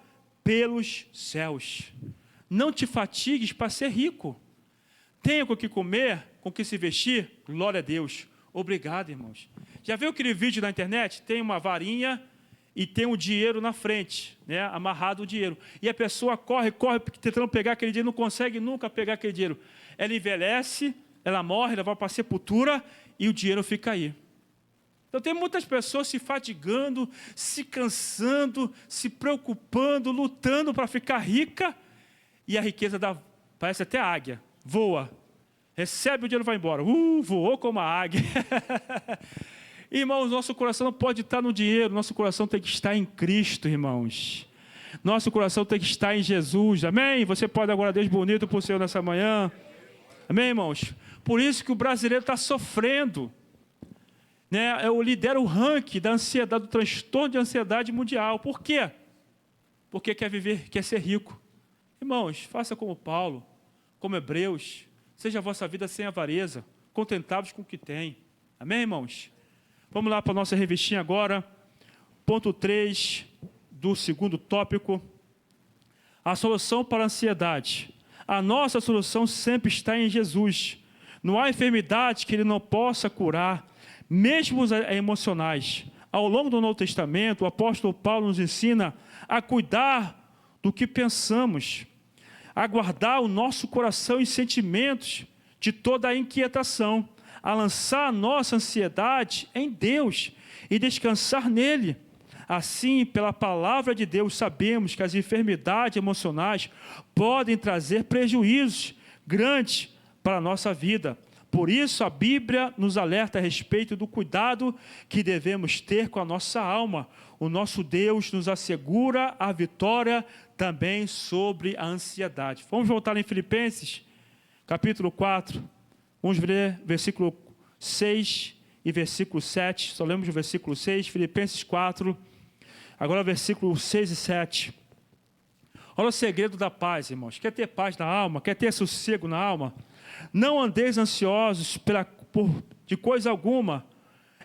pelos céus. Não te fatigues para ser rico. Tenha com o que comer, com o que se vestir, glória a Deus. Obrigado, irmãos. Já viu aquele vídeo na internet? Tem uma varinha e tem um dinheiro na frente, né, amarrado o dinheiro. E a pessoa corre, tentando pegar aquele dinheiro, não consegue nunca pegar aquele dinheiro. Ela envelhece, ela morre, ela vai para a sepultura e o dinheiro fica aí. Então tem muitas pessoas se fadigando, se cansando, se preocupando, lutando para ficar rica, e a riqueza parece até águia, voa. Recebe o dinheiro e vai embora. Voou como a águia. Irmãos, nosso coração não pode estar no dinheiro, nosso coração tem que estar em Cristo, irmãos. Nosso coração tem que estar em Jesus, amém? Você pode agora a Deus bonito por Senhor nessa manhã, amém, irmãos? Por isso que o brasileiro está sofrendo, né? Eu lidero o ranking da ansiedade, do transtorno de ansiedade mundial. Por quê? Porque quer viver, quer ser rico. Irmãos, faça como Paulo, como Hebreus, seja a vossa vida sem avareza, contentáveis com o que tem, amém, irmãos? Vamos lá para a nossa revistinha agora. Ponto 3 do segundo tópico. A solução para a ansiedade. A nossa solução sempre está em Jesus. Não há enfermidade que Ele não possa curar, mesmo as emocionais. Ao longo do Novo Testamento, o apóstolo Paulo nos ensina a cuidar do que pensamos, a guardar o nosso coração e sentimentos de toda a inquietação, a lançar a nossa ansiedade em Deus e descansar nele. Assim, pela palavra de Deus, sabemos que as enfermidades emocionais podem trazer prejuízos grandes para a nossa vida. Por isso, a Bíblia nos alerta a respeito do cuidado que devemos ter com a nossa alma. O nosso Deus nos assegura a vitória também sobre a ansiedade. Vamos voltar em Filipenses, capítulo 4. Vamos ver versículo 6 e versículo 7. Só lemos o versículo 6, Filipenses 4. Agora versículo 6 e 7. Olha o segredo da paz, irmãos. Quer ter paz na alma? Quer ter sossego na alma? Não andeis ansiosos de coisa alguma.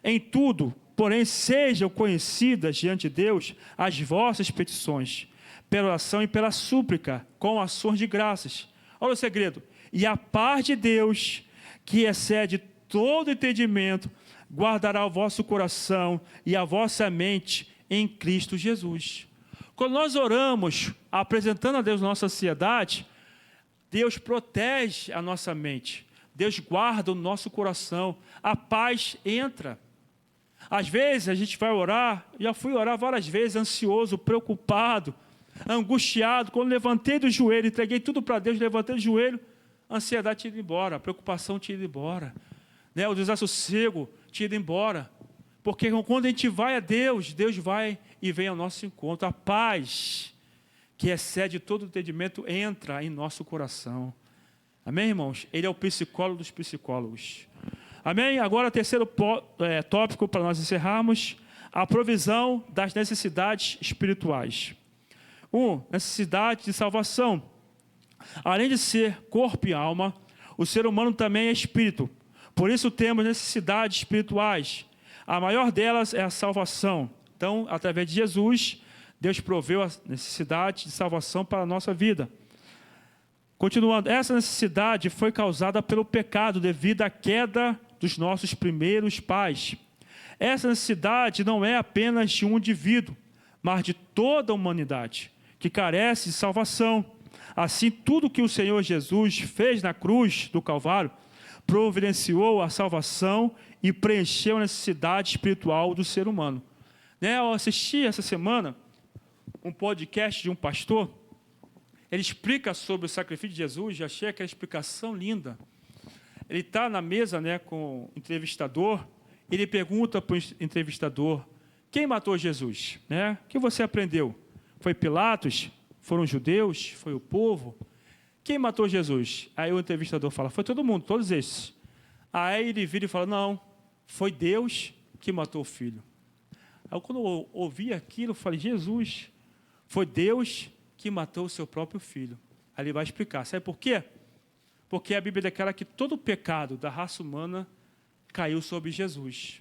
Em tudo, porém, sejam conhecidas diante de Deus as vossas petições, pela oração e pela súplica, com ações de graças. Olha o segredo. E a paz de Deus, que excede todo entendimento, guardará o vosso coração e a vossa mente em Cristo Jesus. Quando nós oramos, apresentando a Deus nossa ansiedade, Deus protege a nossa mente. Deus guarda o nosso coração. A paz entra. Às vezes a gente vai orar, já fui orar várias vezes, ansioso, preocupado, angustiado. Quando levantei do joelho, entreguei tudo para Deus, levantei do joelho, a ansiedade tinha ido embora, a preocupação tinha ido embora, né? O desassossego tinha ido embora. Porque quando a gente vai a Deus, Deus vai e vem ao nosso encontro. A paz, que excede todo o entendimento, entra em nosso coração. Amém, irmãos? Ele é o psicólogo dos psicólogos. Amém? Agora, terceiro tópico para nós encerrarmos: a provisão das necessidades espirituais. 1. Necessidade de salvação. Além de ser corpo e alma, o ser humano também é espírito. Por isso temos necessidades espirituais. A maior delas é a salvação. Então, através de Jesus, Deus proveu a necessidade de salvação para a nossa vida. Continuando, essa necessidade foi causada pelo pecado devido à queda dos nossos primeiros pais. Essa necessidade não é apenas de um indivíduo, mas de toda a humanidade, que carece de salvação. Assim, tudo que o Senhor Jesus fez na cruz do Calvário providenciou a salvação e preencheu a necessidade espiritual do ser humano. Eu assisti essa semana um podcast de um pastor. Ele explica sobre o sacrifício de Jesus. Já achei aquela explicação linda. Ele está na mesa, com o entrevistador. Ele pergunta para o entrevistador: quem matou Jesus? O que você aprendeu? Foi Pilatos? Foram os judeus? Foi o povo? Quem matou Jesus? Aí o entrevistador fala: foi todo mundo, todos esses. Aí ele vira e fala: não, foi Deus que matou o filho. Aí quando eu ouvi aquilo, eu falei: Jesus, foi Deus que matou o seu próprio filho. Aí ele vai explicar. Sabe por quê? Porque a Bíblia declara que todo o pecado da raça humana caiu sobre Jesus.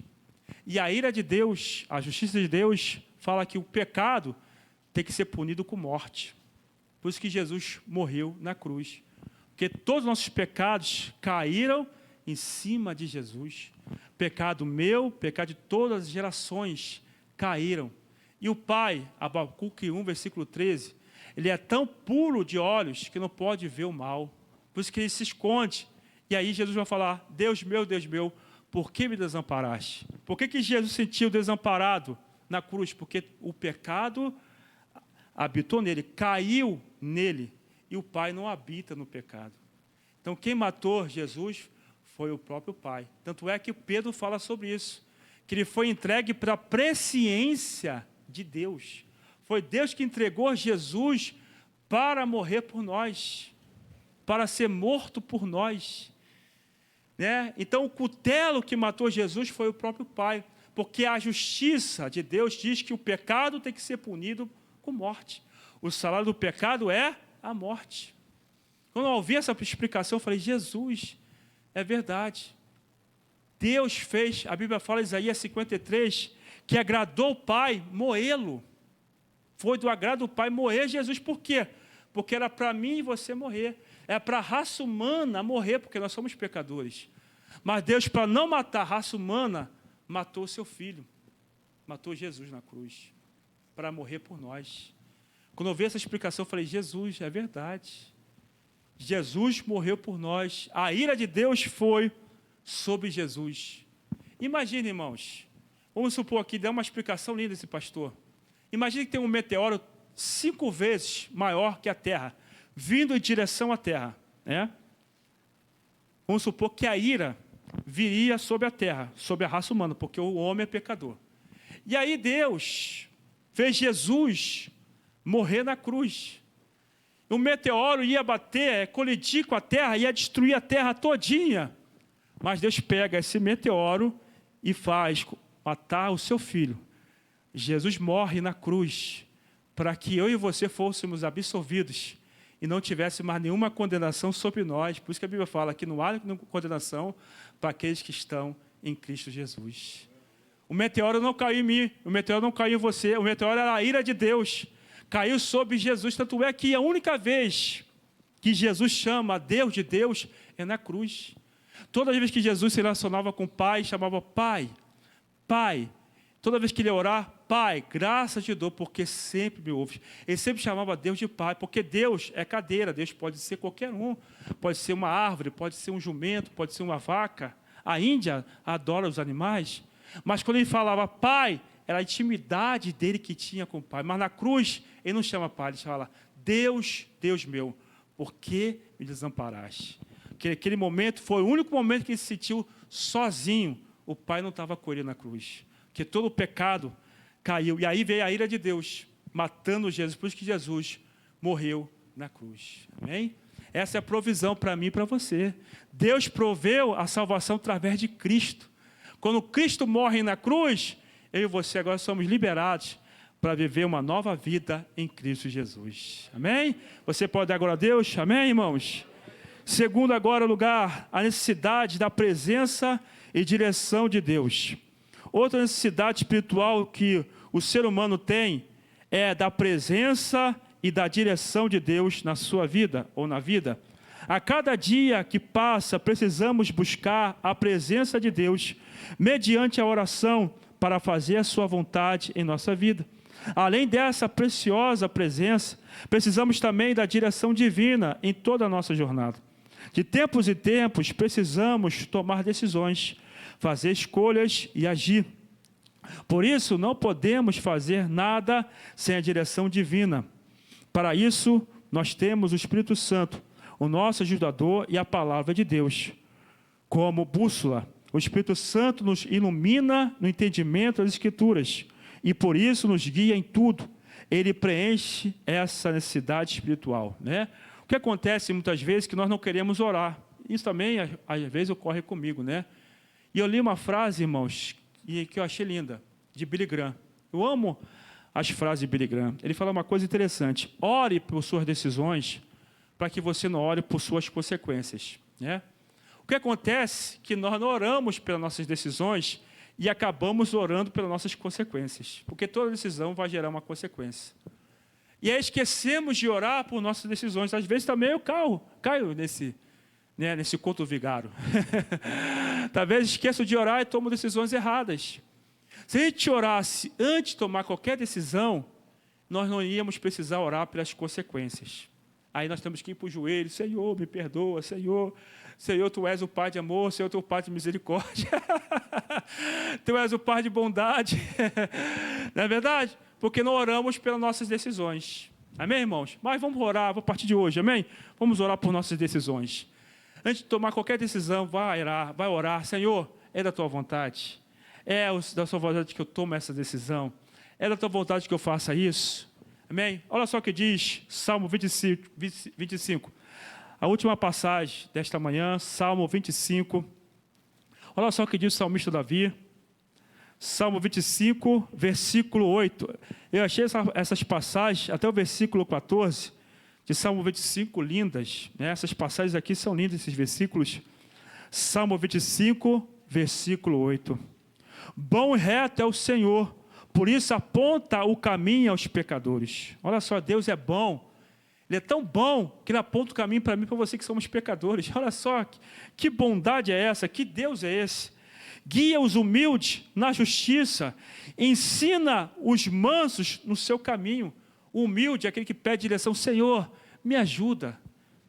E a ira de Deus, a justiça de Deus, fala que o pecado tem que ser punido com morte. Por isso que Jesus morreu na cruz. Porque todos os nossos pecados caíram em cima de Jesus. Pecado meu, pecado de todas as gerações caíram. E o pai, Abacuque 1, versículo 13, ele é tão puro de olhos que não pode ver o mal. Por isso que ele se esconde. E aí Jesus vai falar, Deus meu, por que me desamparaste? Por que Jesus sentiu desamparado na cruz? Porque o pecado habitou nele, caiu nele. E o pai não habita no pecado. Então quem matou Jesus foi o próprio pai. Tanto é que Pedro fala sobre isso. Que ele foi entregue para a presciência de Deus. Foi Deus que entregou Jesus para morrer por nós, para ser morto por nós. Né? Então, o cutelo que matou Jesus foi o próprio Pai, porque a justiça de Deus diz que o pecado tem que ser punido com morte. O salário do pecado é a morte. Quando eu ouvi essa explicação, eu falei, Jesus, é verdade. Deus fez, a Bíblia fala em Isaías 53, que agradou o Pai moê-lo. Foi do agrado do Pai moer Jesus. Por quê? Porque era para mim e você morrer. É para a raça humana morrer, porque nós somos pecadores. Mas Deus, para não matar a raça humana, matou o seu filho. Matou Jesus na cruz, para morrer por nós. Quando eu vi essa explicação, eu falei, Jesus, é verdade. Jesus morreu por nós. A ira de Deus foi sobre Jesus. Imagine, irmãos, vamos supor aqui, dá uma explicação linda esse pastor. Imagine que tem um meteoro 5 vezes maior que a Terra, vindo em direção à Terra. Né? Vamos supor que a ira viria sobre a Terra, sobre a raça humana, porque o homem é pecador. E aí Deus fez Jesus morrer na cruz. O meteoro ia bater, colidir com a Terra, ia destruir a Terra todinha. Mas Deus pega esse meteoro e faz matar o seu filho. Jesus morre na cruz para que eu e você fôssemos absolvidos e não tivesse mais nenhuma condenação sobre nós. Por isso que a Bíblia fala que não há nenhuma condenação para aqueles que estão em Cristo Jesus. O meteoro não caiu em mim, o meteoro não caiu em você, o meteoro era a ira de Deus. Caiu sobre Jesus, tanto é que a única vez que Jesus chama Deus de Deus é na cruz. Toda vez que Jesus se relacionava com o Pai, chamava Pai, Pai. Toda vez que ele ia orar, Pai, graças te dou, porque sempre me ouves. Ele sempre chamava Deus de Pai, porque Deus é cadeira, Deus pode ser qualquer um. Pode ser uma árvore, pode ser um jumento, pode ser uma vaca. A Índia adora os animais. Mas quando ele falava Pai, era a intimidade dele que tinha com o Pai. Mas na cruz, ele não chama Pai, ele chama Deus, Deus meu, por que me desamparaste? Porque aquele momento foi o único momento que ele se sentiu sozinho. O Pai não estava com ele na cruz. Porque todo o pecado caiu. E aí veio a ira de Deus, matando Jesus. Por isso que Jesus morreu na cruz. Amém? Essa é a provisão para mim e para você. Deus proveu a salvação através de Cristo. Quando Cristo morre na cruz, eu e você agora somos liberados para viver uma nova vida em Cristo Jesus. Amém? Você pode dar glória a Deus? Amém, irmãos? Segundo agora lugar, a necessidade da presença e direção de Deus. Outra necessidade espiritual que o ser humano tem é da presença e da direção de Deus na sua vida ou na vida. A cada dia que passa, precisamos buscar a presença de Deus mediante a oração para fazer a sua vontade em nossa vida. Além dessa preciosa presença, precisamos também da direção divina em toda a nossa jornada. De tempos em tempos, precisamos tomar decisões, fazer escolhas e agir. Por isso, não podemos fazer nada sem a direção divina. Para isso, nós temos o Espírito Santo, o nosso ajudador e a palavra de Deus. Como bússola, o Espírito Santo nos ilumina no entendimento das Escrituras e por isso nos guia em tudo. Ele preenche essa necessidade espiritual, né? O que acontece muitas vezes é que nós não queremos orar. Isso também, às vezes, ocorre comigo, né? E eu li uma frase, irmãos, que eu achei linda, de Billy Graham. Eu amo as frases de Billy Graham. Ele fala uma coisa interessante. Ore por suas decisões, para que você não ore por suas consequências, né? O que acontece é que nós não oramos pelas nossas decisões e acabamos orando pelas nossas consequências, porque toda decisão vai gerar uma consequência. E aí esquecemos de orar por nossas decisões. Às vezes também eu caio nesse conto vigário. Talvez esqueço de orar e tomo decisões erradas. Se a gente orasse antes de tomar qualquer decisão, nós não íamos precisar orar pelas consequências. Aí nós temos que ir para o joelho: Senhor, me perdoa, Senhor. Senhor, Tu és o Pai de amor, Senhor, Tu és o Pai de misericórdia. Tu és o Pai de bondade. Não é verdade? Porque não oramos pelas nossas decisões. Amém, irmãos? Mas vamos orar a partir de hoje, amém? Vamos orar por nossas decisões. Antes de tomar qualquer decisão, vai orar: Senhor, é da Tua vontade? É da Sua vontade que eu tome essa decisão? É da Tua vontade que eu faça isso? Amém? Olha só o que diz Salmo 25. A última passagem desta manhã, Salmo 25. Olha só o que diz o salmista Davi. Salmo 25, versículo 8. Eu achei essas passagens, até o versículo 14, de Salmo 25, lindas. Né? Essas passagens aqui são lindas, esses versículos. Salmo 25, versículo 8. Bom e reto é o Senhor, por isso aponta o caminho aos pecadores. Olha só, Deus é bom. Ele é tão bom que Ele aponta o caminho para mim e para você que somos pecadores. Olha só, que bondade é essa, que Deus é esse. Guia os humildes na justiça, ensina os mansos no seu caminho. O humilde é aquele que pede direção: Senhor, me ajuda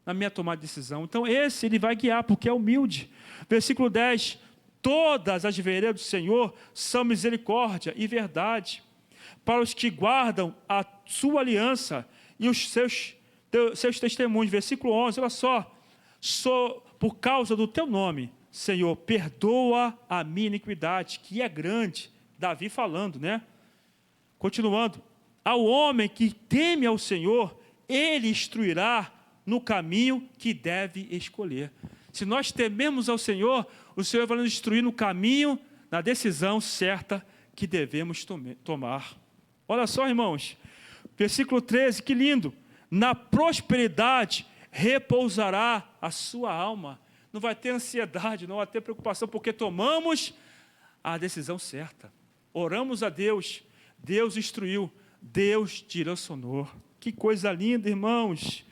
na minha tomada de decisão. Então esse Ele vai guiar, porque é humilde. Versículo 10, todas as veredas do Senhor são misericórdia e verdade para os que guardam a sua aliança e os seus testemunhos. Versículo 11, olha só: por causa do teu nome, Senhor, perdoa a minha iniquidade, que é grande. Davi falando, né? Continuando: ao homem que teme ao Senhor, Ele instruirá no caminho que deve escolher. Se nós tememos ao Senhor, o Senhor vai nos instruir no caminho, na decisão certa que devemos tomar. Olha só, irmãos, versículo 13, que lindo: na prosperidade repousará a sua alma. Não vai ter ansiedade, não vai ter preocupação, porque tomamos a decisão certa. Oramos a Deus, Deus instruiu, Deus direcionou. Que coisa linda, irmãos.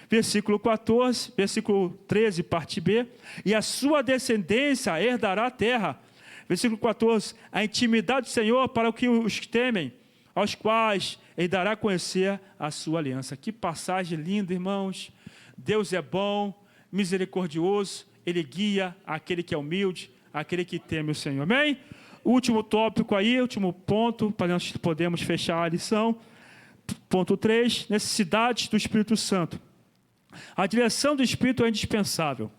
Versículo 14, versículo 13, parte B: e a sua descendência herdará a terra. Versículo 14: a intimidade do Senhor para os que temem, aos quais Ele dará a conhecer a sua aliança. Que passagem linda, irmãos. Deus é bom, misericordioso, Ele guia aquele que é humilde, aquele que teme o Senhor. Amém? Último tópico aí, último ponto, para nós podermos fechar a lição. Ponto 3, necessidades do Espírito Santo. A direção do Espírito é indispensável,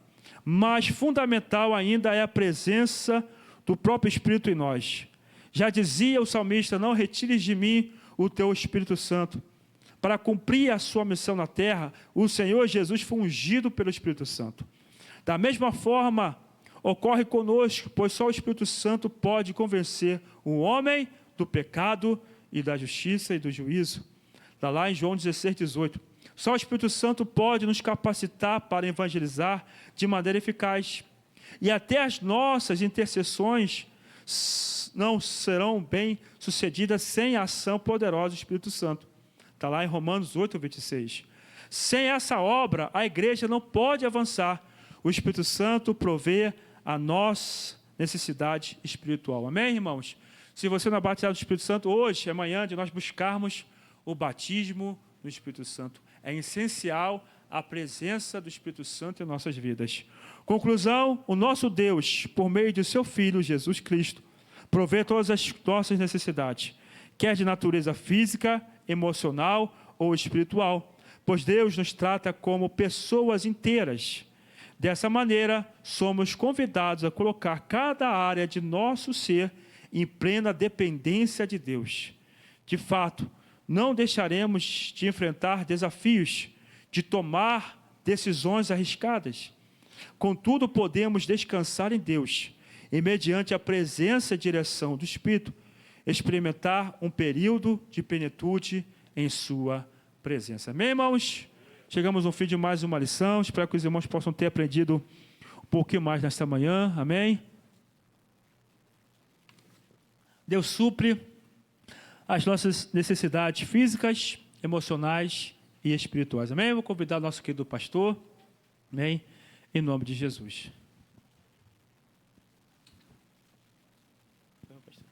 mas fundamental ainda é a presença do próprio Espírito em nós. Já dizia o salmista: não retires de mim o teu Espírito Santo. Para cumprir a sua missão na terra, o Senhor Jesus foi ungido pelo Espírito Santo. Da mesma forma, ocorre conosco, pois só o Espírito Santo pode convencer o homem do pecado e da justiça e do juízo. Está lá em João 16, 18. Só o Espírito Santo pode nos capacitar para evangelizar de maneira eficaz. E até as nossas intercessões não serão bem sucedidas sem a ação poderosa do Espírito Santo. Está lá em Romanos 8, 26. Sem essa obra, a igreja não pode avançar. O Espírito Santo provê a nossa necessidade espiritual. Amém, irmãos? Se você não é batizado do Espírito Santo, hoje é manhã de nós buscarmos o batismo do Espírito Santo. É essencial a presença do Espírito Santo em nossas vidas. Conclusão: o nosso Deus, por meio de seu Filho, Jesus Cristo, provê todas as nossas necessidades, quer de natureza física, emocional ou espiritual, pois Deus nos trata como pessoas inteiras. Dessa maneira, somos convidados a colocar cada área de nosso ser em plena dependência de Deus. De fato, não deixaremos de enfrentar desafios, de tomar decisões arriscadas. Contudo, podemos descansar em Deus e, mediante a presença e direção do Espírito, experimentar um período de plenitude em sua presença. Amém, irmãos? Chegamos ao fim de mais uma lição. Espero que os irmãos possam ter aprendido um pouquinho mais nesta manhã. Amém? Deus supre as nossas necessidades físicas, emocionais e espirituais. Amém? Vou convidar o nosso querido pastor. Amém? Em nome de Jesus.